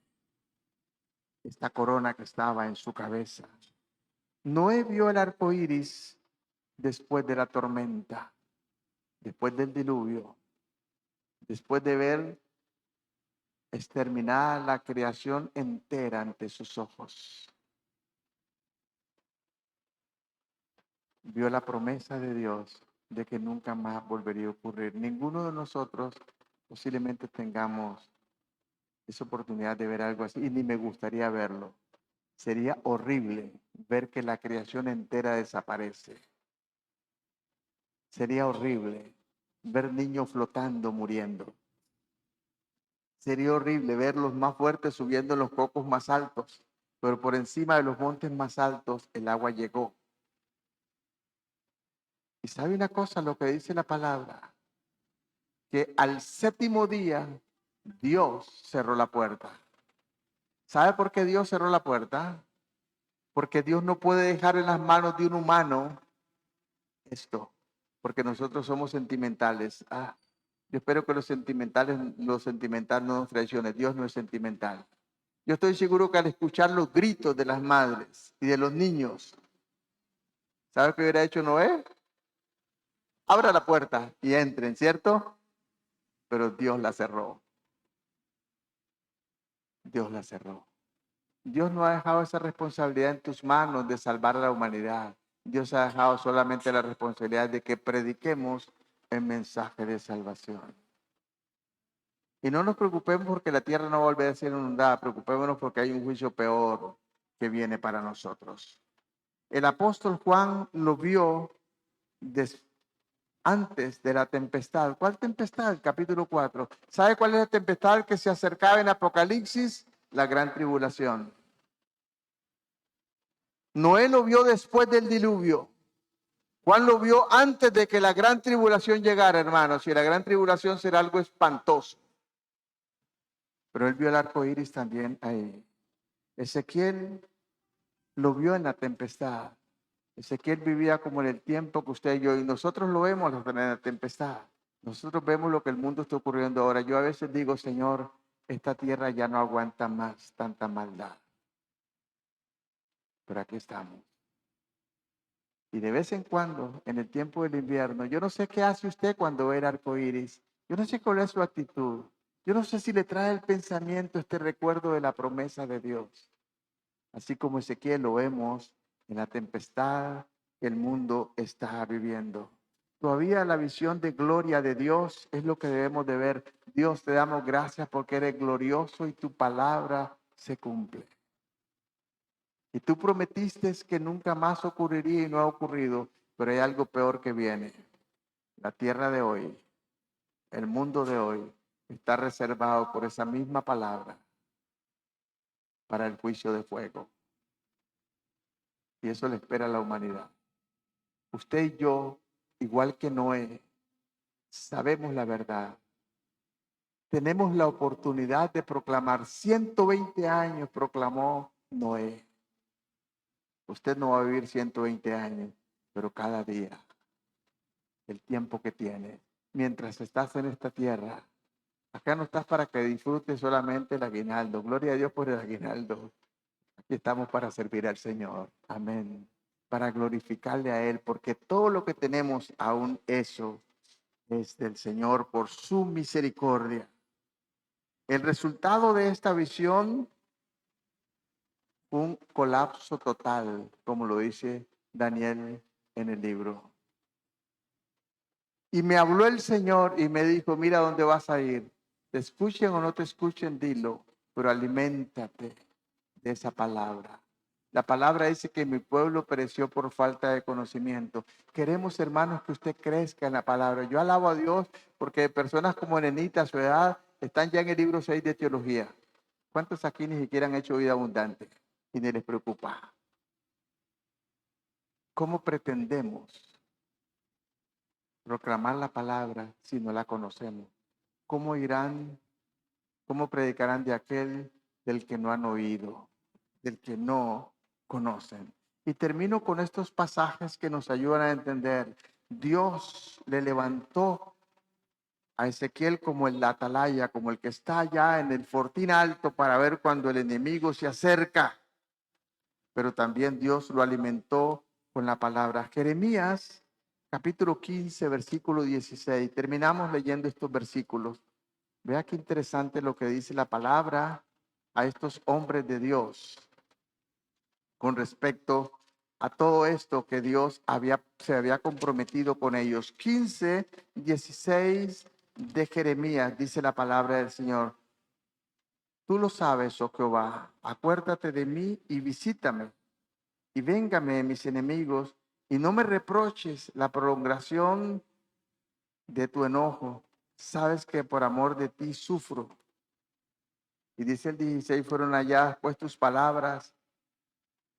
Esta corona que estaba en su cabeza. Noé vio el arco iris después de la tormenta, después del diluvio, después de ver exterminada la creación entera ante sus ojos. Vio la promesa de Dios de que nunca más volvería a ocurrir. Ninguno de nosotros posiblemente tengamos esa oportunidad de ver algo así y ni me gustaría verlo. Sería horrible ver que la creación entera desaparece. Sería horrible ver niños flotando, muriendo. Sería horrible ver los más fuertes subiendo en los cocos más altos, pero por encima de los montes más altos el agua llegó. Y sabe una cosa, lo que dice la palabra, que al séptimo día Dios cerró la puerta. ¿Sabe por qué Dios cerró la puerta? Porque Dios no puede dejar en las manos de un humano esto, porque nosotros somos sentimentales. Yo espero que los sentimental no nos traicione. Dios no es sentimental. Yo estoy seguro que al escuchar los gritos de las madres y de los niños, ¿sabe qué hubiera hecho Noé? Abra la puerta y entren, ¿cierto? Pero Dios la cerró. Dios la cerró. Dios no ha dejado esa responsabilidad en tus manos de salvar a la humanidad. Dios ha dejado solamente la responsabilidad de que prediquemos el mensaje de salvación. Y no nos preocupemos porque la tierra no va a volver a ser inundada, preocupémonos porque hay un juicio peor que viene para nosotros. El apóstol Juan lo vio antes de la tempestad. ¿Cuál tempestad? Capítulo 4. ¿Sabe cuál es la tempestad que se acercaba en Apocalipsis? La gran tribulación. Noé lo vio después del diluvio. Juan lo vio antes de que la gran tribulación llegara, hermanos. Y la gran tribulación será algo espantoso. Pero él vio el arco iris también ahí. Ezequiel lo vio en la tempestad. Ezequiel vivía como en el tiempo que usted y yo, y nosotros lo vemos en la tempestad. Nosotros vemos lo que el mundo está ocurriendo ahora. Yo a veces digo, Señor, esta tierra ya no aguanta más tanta maldad. Pero aquí estamos. Y de vez en cuando, en el tiempo del invierno, yo no sé qué hace usted cuando ve el arco iris. Yo no sé cuál es su actitud. Yo no sé si le trae el pensamiento este recuerdo de la promesa de Dios. Así como Ezequiel lo vemos en la tempestad que el mundo está viviendo. Todavía la visión de gloria de Dios es lo que debemos de ver. Dios, te damos gracias porque eres glorioso y tu palabra se cumple. Y tú prometiste que nunca más ocurriría y no ha ocurrido, pero hay algo peor que viene. La tierra de hoy, el mundo de hoy, está reservado por esa misma palabra para el juicio de fuego. Y eso le espera a la humanidad. Usted y yo, igual que Noé, sabemos la verdad. Tenemos la oportunidad de proclamar. 120 años proclamó Noé. Usted no va a vivir 120 años, pero cada día, el tiempo que tiene, mientras estás en esta tierra, acá no estás para que disfrutes solamente el aguinaldo. Gloria a Dios por el aguinaldo. Aquí estamos para servir al Señor. Amén. Para glorificarle a Él, porque todo lo que tenemos, aún eso, es del Señor por su misericordia. El resultado de esta visión, un colapso total, como lo dice Daniel en el libro. Y me habló el Señor y me dijo, mira dónde vas a ir. Te escuchen o no te escuchen, dilo, pero aliméntate de esa palabra. La palabra dice que mi pueblo pereció por falta de conocimiento. Queremos, hermanos, que usted crezca en la palabra. Yo alabo a Dios porque personas como Nenita, a su edad, están ya en el libro 6 de teología. ¿Cuántos aquí ni siquiera han hecho vida abundante y ni les preocupa? ¿Cómo pretendemos proclamar la palabra si no la conocemos? ¿Cómo irán, cómo predicarán de aquel del que no han oído, del que no conocen? Y termino con estos pasajes que nos ayudan a entender. Dios le levantó a Ezequiel como el atalaya, como el que está allá en el fortín alto para ver cuando el enemigo se acerca. Pero también Dios lo alimentó con la palabra. Jeremías, capítulo 15, versículo 16. Terminamos leyendo estos versículos. Vea qué interesante lo que dice la palabra a estos hombres de Dios con respecto a todo esto que Dios se había comprometido con ellos. 15, 16 de Jeremías, dice la palabra del Señor. Tú lo sabes, oh Jehová, acuérdate de mí y visítame, y véngame mis enemigos, y no me reproches la prolongación de tu enojo. Sabes que por amor de ti sufro. Y dice el 16, fueron halladas pues tus palabras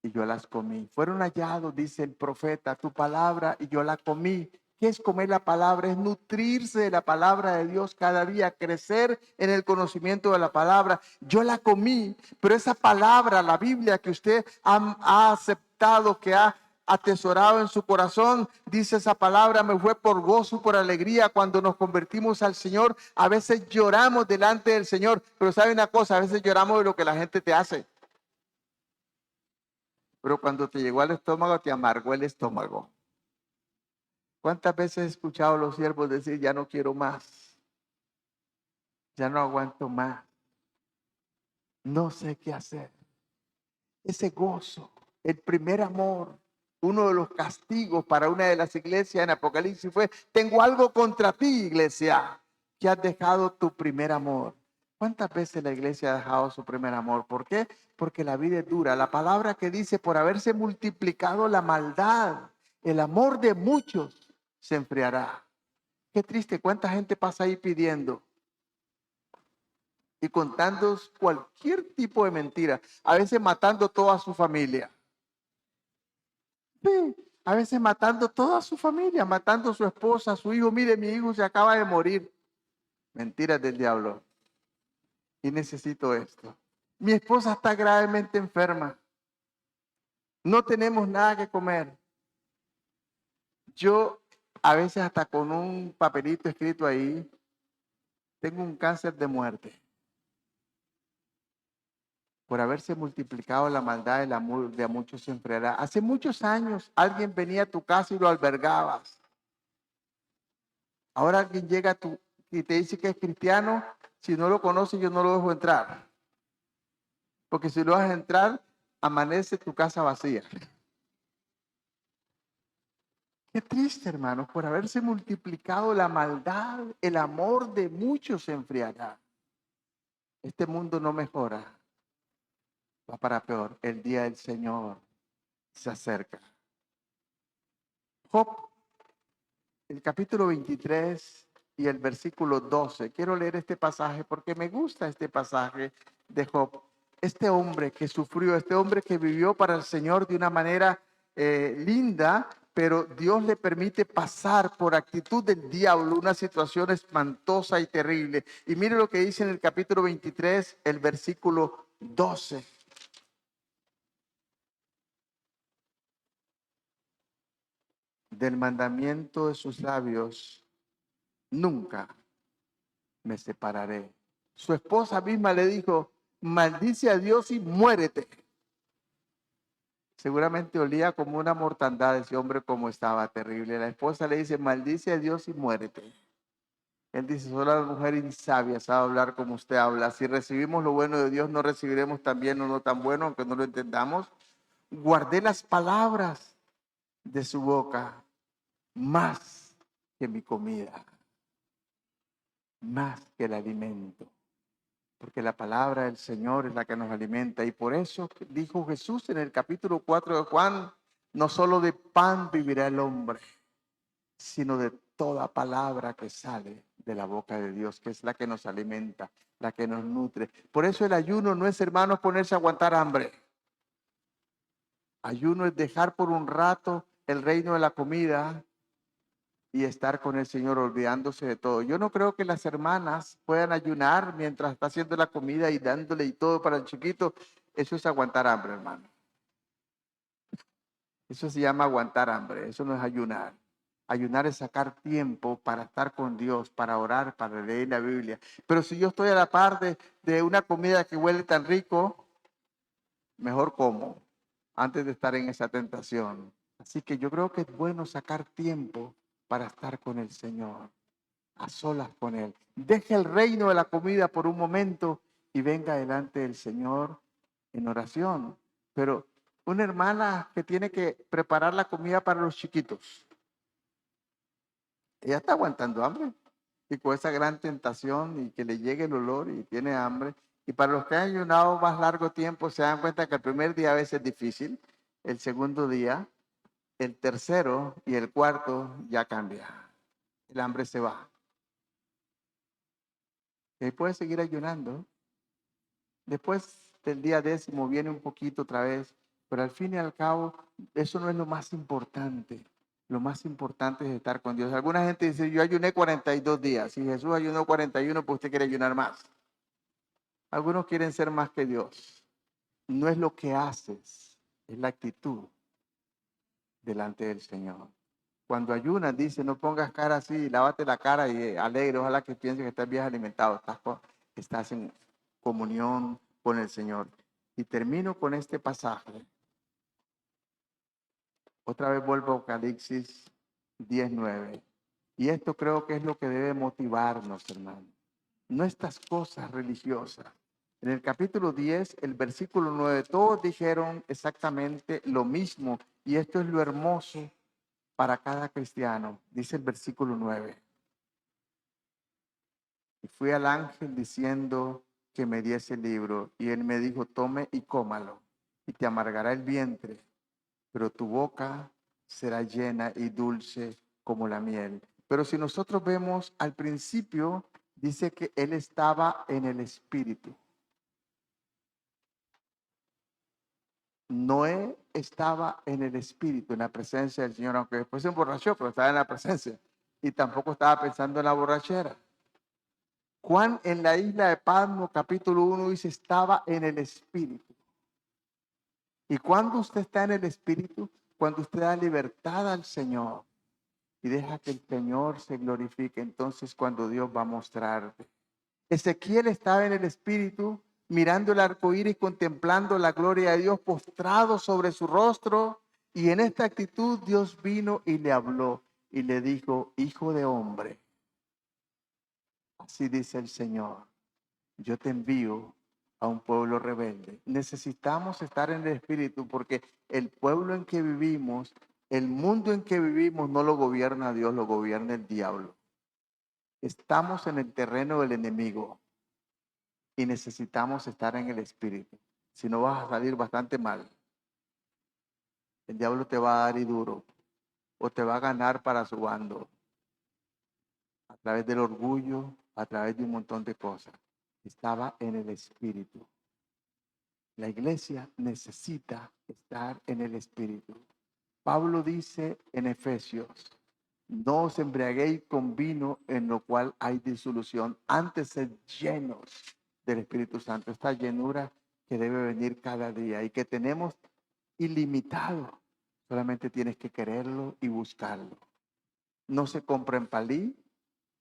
y yo las comí. Fueron hallados, dice el profeta, tu palabra y yo la comí. ¿Qué es comer la palabra? Es nutrirse de la palabra de Dios cada día, crecer en el conocimiento de la palabra. Yo la comí, pero esa palabra, la Biblia que usted ha aceptado, que ha atesorado en su corazón, dice esa palabra, me fue por gozo, por alegría cuando nos convertimos al Señor. A veces lloramos delante del Señor, pero sabe una cosa, a veces lloramos de lo que la gente te hace. Pero cuando te llegó al estómago, te amargó el estómago. ¿Cuántas veces he escuchado a los siervos decir, ya no quiero más, ya no aguanto más, no sé qué hacer? Ese gozo, el primer amor, uno de los castigos para una de las iglesias en Apocalipsis fue, tengo algo contra ti, iglesia, que has dejado tu primer amor. ¿Cuántas veces la iglesia ha dejado su primer amor? ¿Por qué? Porque la vida es dura. La palabra que dice, por haberse multiplicado la maldad, el amor de muchos se enfriará. Qué triste, cuánta gente pasa ahí pidiendo y contando cualquier tipo de mentira, a veces matando toda su familia. Sí, a veces matando toda su familia, matando a su esposa, a su hijo. Mire, mi hijo se acaba de morir. Mentiras del diablo. Y necesito esto. Mi esposa está gravemente enferma. No tenemos nada que comer. Yo a veces hasta con un papelito escrito ahí, tengo un cáncer de muerte. Por haberse multiplicado la maldad, el amor de a muchos se enfriará. Hace muchos años alguien venía a tu casa y lo albergabas. Ahora alguien llega y te dice que es cristiano. Si no lo conoce, yo no lo dejo entrar. Porque si lo dejas entrar, amanece tu casa vacía. Qué triste, hermanos, por haberse multiplicado la maldad, el amor de muchos se enfriará. Este mundo no mejora. va para peor. El día del Señor se acerca. Job, el capítulo 23 y el versículo 12. Quiero leer este pasaje porque me gusta este pasaje de Job. Este hombre que sufrió, este hombre que vivió para el Señor de una manera linda, pero Dios le permite pasar por actitud del diablo una situación espantosa y terrible. Y mire lo que dice en el capítulo 23, el versículo 12. Del mandamiento de sus labios nunca me separaré. Su esposa misma le dijo, maldice a Dios y muérete. Seguramente olía como una mortandad ese hombre como estaba terrible. La esposa le dice, maldice a Dios y muérete. Él dice, solo la mujer insabia sabe hablar como usted habla. Si recibimos lo bueno de Dios, no recibiremos tan bien o no tan bueno, aunque no lo entendamos. Guardé las palabras de su boca más que mi comida, más que el alimento. Porque la palabra del Señor es la que nos alimenta. Y por eso dijo Jesús en el capítulo 4 de Juan, no solo de pan vivirá el hombre, sino de toda palabra que sale de la boca de Dios, que es la que nos alimenta, la que nos nutre. Por eso el ayuno no es, hermanos, ponerse a aguantar hambre. Ayuno es dejar por un rato el reino de la comida y estar con el Señor olvidándose de todo. Yo no creo que las hermanas puedan ayunar mientras está haciendo la comida y dándole y todo para el chiquito. Eso es aguantar hambre, hermano. Eso se llama aguantar hambre. Eso no es ayunar. Ayunar es sacar tiempo para estar con Dios, para orar, para leer la Biblia. Pero si yo estoy a la par de una comida que huele tan rico, mejor como antes de estar en esa tentación. Así que yo creo que es bueno sacar tiempo para estar con el Señor, a solas con Él. Deje el reino de la comida por un momento y venga delante del Señor en oración. Pero una hermana que tiene que preparar la comida para los chiquitos, ella está aguantando hambre. Y con esa gran tentación y que le llegue el olor y tiene hambre. Y para los que han ayunado más largo tiempo, se dan cuenta que el primer día a veces es difícil, el segundo día, el tercero y el cuarto ya cambia. El hambre se va. Y puede seguir ayunando. Después del día 10 viene un poquito otra vez, pero al fin y al cabo, eso no es lo más importante. Lo más importante es estar con Dios. Alguna gente dice, yo ayuné 42 días. Si Jesús ayunó 41, pues usted quiere ayunar más. Algunos quieren ser más que Dios. No es lo que haces, es la actitud delante del Señor. Cuando ayunas, dice, no pongas cara así, lávate la cara y alegre. Ojalá que pienses que estás bien alimentado, estás en comunión con el Señor. Y termino con este pasaje. Otra vez vuelvo a Apocalipsis 19. Y esto creo que es lo que debe motivarnos, hermano. No estas cosas religiosas. En el capítulo 10, el versículo 9, todos dijeron exactamente lo mismo. Y esto es lo hermoso para cada cristiano. Dice el versículo 9. Y fui al ángel diciendo que me diese el libro. Y él me dijo, tome y cómalo. Y te amargará el vientre, pero tu boca será llena y dulce como la miel. Pero si nosotros vemos al principio, dice que él estaba en el Espíritu. Noé estaba en el Espíritu, en la presencia del Señor, aunque después se emborrachó, pero estaba en la presencia. Y tampoco estaba pensando en la borrachera. Juan en la isla de Patmos, capítulo 1, dice, estaba en el Espíritu. Y cuando usted está en el Espíritu, cuando usted da libertad al Señor y deja que el Señor se glorifique, entonces cuando Dios va a mostrarte. Ezequiel estaba en el Espíritu, mirando el arco iris, contemplando la gloria de Dios, postrado sobre su rostro. Y en esta actitud Dios vino y le habló y le dijo, hijo de hombre, así dice el Señor, yo te envío a un pueblo rebelde. Necesitamos estar en el Espíritu porque el pueblo en que vivimos, el mundo en que vivimos no lo gobierna Dios, lo gobierna el diablo. Estamos en el terreno del enemigo y necesitamos estar en el Espíritu. Si no, vas a salir bastante mal. El diablo te va a dar y duro, o te va a ganar para su bando, a través del orgullo, a través de un montón de cosas. Estaba en el espíritu. La iglesia necesita estar en el espíritu. Pablo dice en Efesios: no os embriaguéis con vino en lo cual hay disolución, antes sed llenos del Espíritu Santo. Esta llenura que debe venir cada día y que tenemos ilimitado. Solamente tienes que quererlo y buscarlo. No se compra en palí,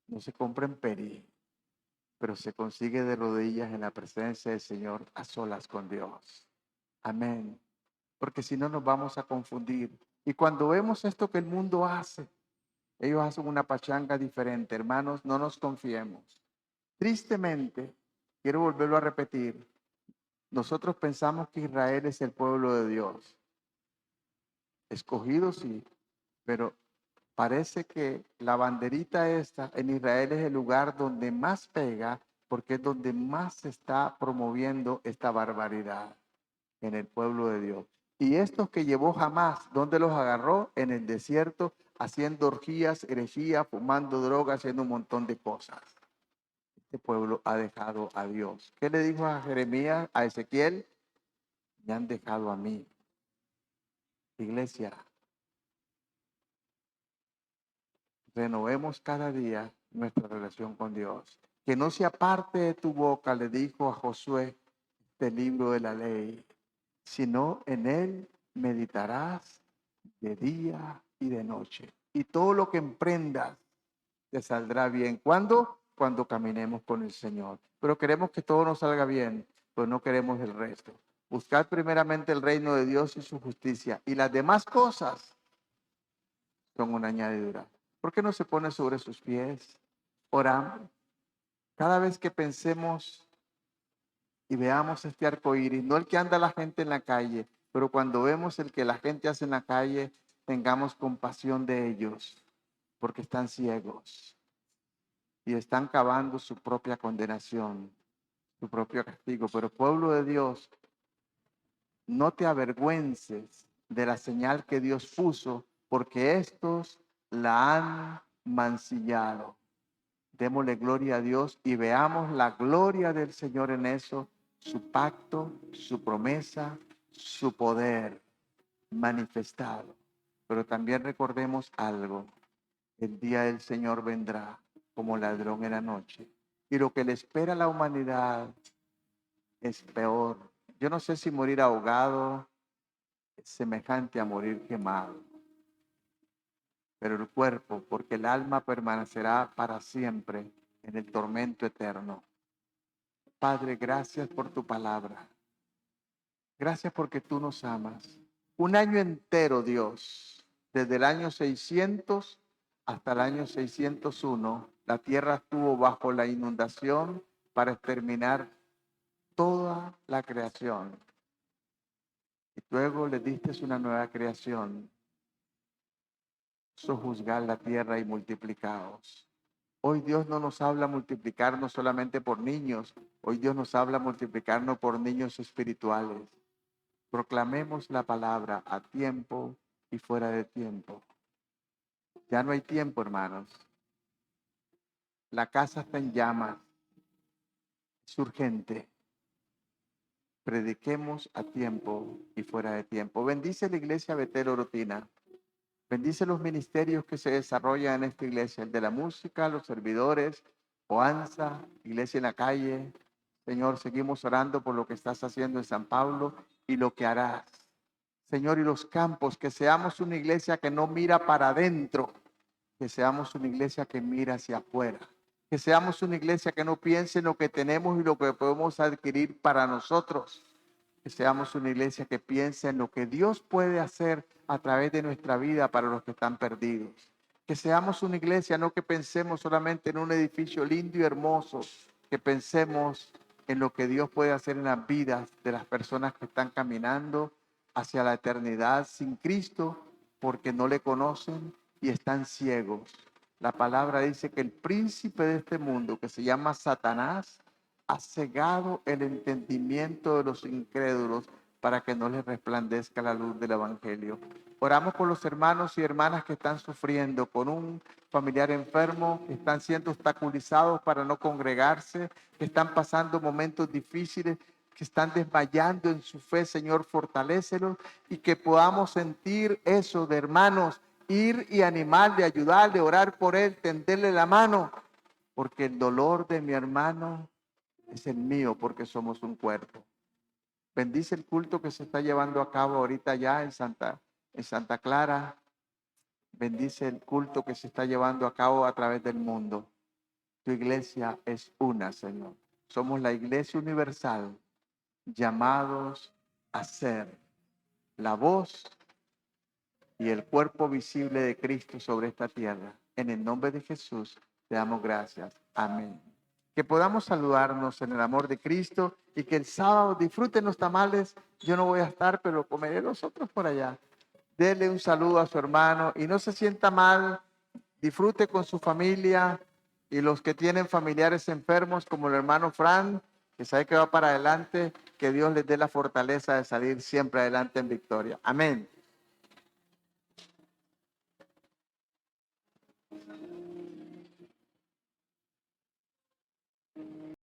no se compra en perí, pero se consigue de rodillas en la presencia del Señor, a solas con Dios. Amén. Porque si no nos vamos a confundir. Y cuando vemos esto que el mundo hace, ellos hacen una pachanga diferente. Hermanos, no nos confiemos. Tristemente, quiero volverlo a repetir, nosotros pensamos que Israel es el pueblo de Dios. Escogido sí, pero parece que la banderita esta en Israel es el lugar donde más pega, porque es donde más se está promoviendo esta barbaridad en el pueblo de Dios. Y estos que llevó jamás, ¿dónde los agarró? En el desierto, haciendo orgías, herejías, fumando drogas, haciendo un montón de cosas. Este pueblo ha dejado a Dios. ¿Qué le dijo a Jeremías, a Ezequiel? Me han dejado a mí. Iglesia, renovemos cada día nuestra relación con Dios. Que no se aparte de tu boca, le dijo a Josué, este libro de la ley, sino en él meditarás de día y de noche. Y todo lo que emprendas te saldrá bien. ¿Cuándo? Cuando caminemos con el Señor. Pero queremos que todo nos salga bien, pues no queremos el resto. Buscad primeramente el reino de Dios y su justicia, y las demás cosas son una añadidura. ¿Por qué no se pone sobre sus pies? Oramos. Cada vez que pensemos y veamos este arco iris, no el que anda la gente en la calle, pero cuando vemos el que la gente hace en la calle, tengamos compasión de ellos, porque están ciegos y están cavando su propia condenación, su propio castigo. Pero pueblo de Dios, no te avergüences de la señal que Dios puso, porque estos la han mancillado. Démosle gloria a Dios y veamos la gloria del Señor en eso, su pacto, su promesa, su poder manifestado. Pero también recordemos algo: el día del Señor vendrá como ladrón en la noche. Y lo que le espera a la humanidad es peor. Yo no sé si morir ahogado es semejante a morir quemado, pero el cuerpo, porque el alma permanecerá para siempre en el tormento eterno. Padre, gracias por tu palabra. Gracias porque tú nos amas. Un año entero, Dios, desde el año 600 hasta el año 601, la tierra estuvo bajo la inundación para exterminar toda la creación. Y luego le diste una nueva creación. Sojuzgar la tierra y multiplicaos. Hoy Dios no nos habla multiplicarnos solamente por niños. Hoy Dios nos habla multiplicarnos por niños espirituales. Proclamemos la palabra a tiempo y fuera de tiempo. Ya no hay tiempo, hermanos. La casa está en llamas. Es urgente. Prediquemos a tiempo y fuera de tiempo. Bendice la iglesia Betel Orotina. Bendice los ministerios que se desarrollan en esta iglesia, el de la música, los servidores, Oanza, iglesia en la calle. Señor, seguimos orando por lo que estás haciendo en San Pablo y lo que harás. Señor, y los campos, que seamos una iglesia que no mira para adentro, que seamos una iglesia que mira hacia afuera, que seamos una iglesia que no piense en lo que tenemos y lo que podemos adquirir para nosotros, que seamos una iglesia que piense en lo que Dios puede hacer a través de nuestra vida para los que están perdidos. Que seamos una iglesia, no que pensemos solamente en un edificio lindo y hermoso, que pensemos en lo que Dios puede hacer en las vidas de las personas que están caminando hacia la eternidad sin Cristo, porque no le conocen y están ciegos. La palabra dice que el príncipe de este mundo, que se llama Satanás, ha cegado el entendimiento de los incrédulos para que no les resplandezca la luz del Evangelio. Oramos por los hermanos y hermanas que están sufriendo con un familiar enfermo, que están siendo obstaculizados para no congregarse, que están pasando momentos difíciles, que están desmayando en su fe. Señor, fortalécelos y que podamos sentir eso de hermanos, ir y animarle, ayudarle, orar por él, tenderle la mano, porque el dolor de mi hermano es el mío, porque somos un cuerpo. Bendice el culto que se está llevando a cabo ahorita ya en Santa Clara. Bendice el culto que se está llevando a cabo a través del mundo. Tu iglesia es una, Señor. Somos la iglesia universal, llamados a ser la voz y el cuerpo visible de Cristo sobre esta tierra. En el nombre de Jesús te damos gracias. Amén. Que podamos saludarnos en el amor de Cristo y que el sábado disfruten los tamales. Yo no voy a estar, pero comeré los otros por allá. Dele un saludo a su hermano y no se sienta mal. Disfrute con su familia y los que tienen familiares enfermos, como el hermano Fran, que sabe que va para adelante, que Dios les dé la fortaleza de salir siempre adelante en victoria. Amén.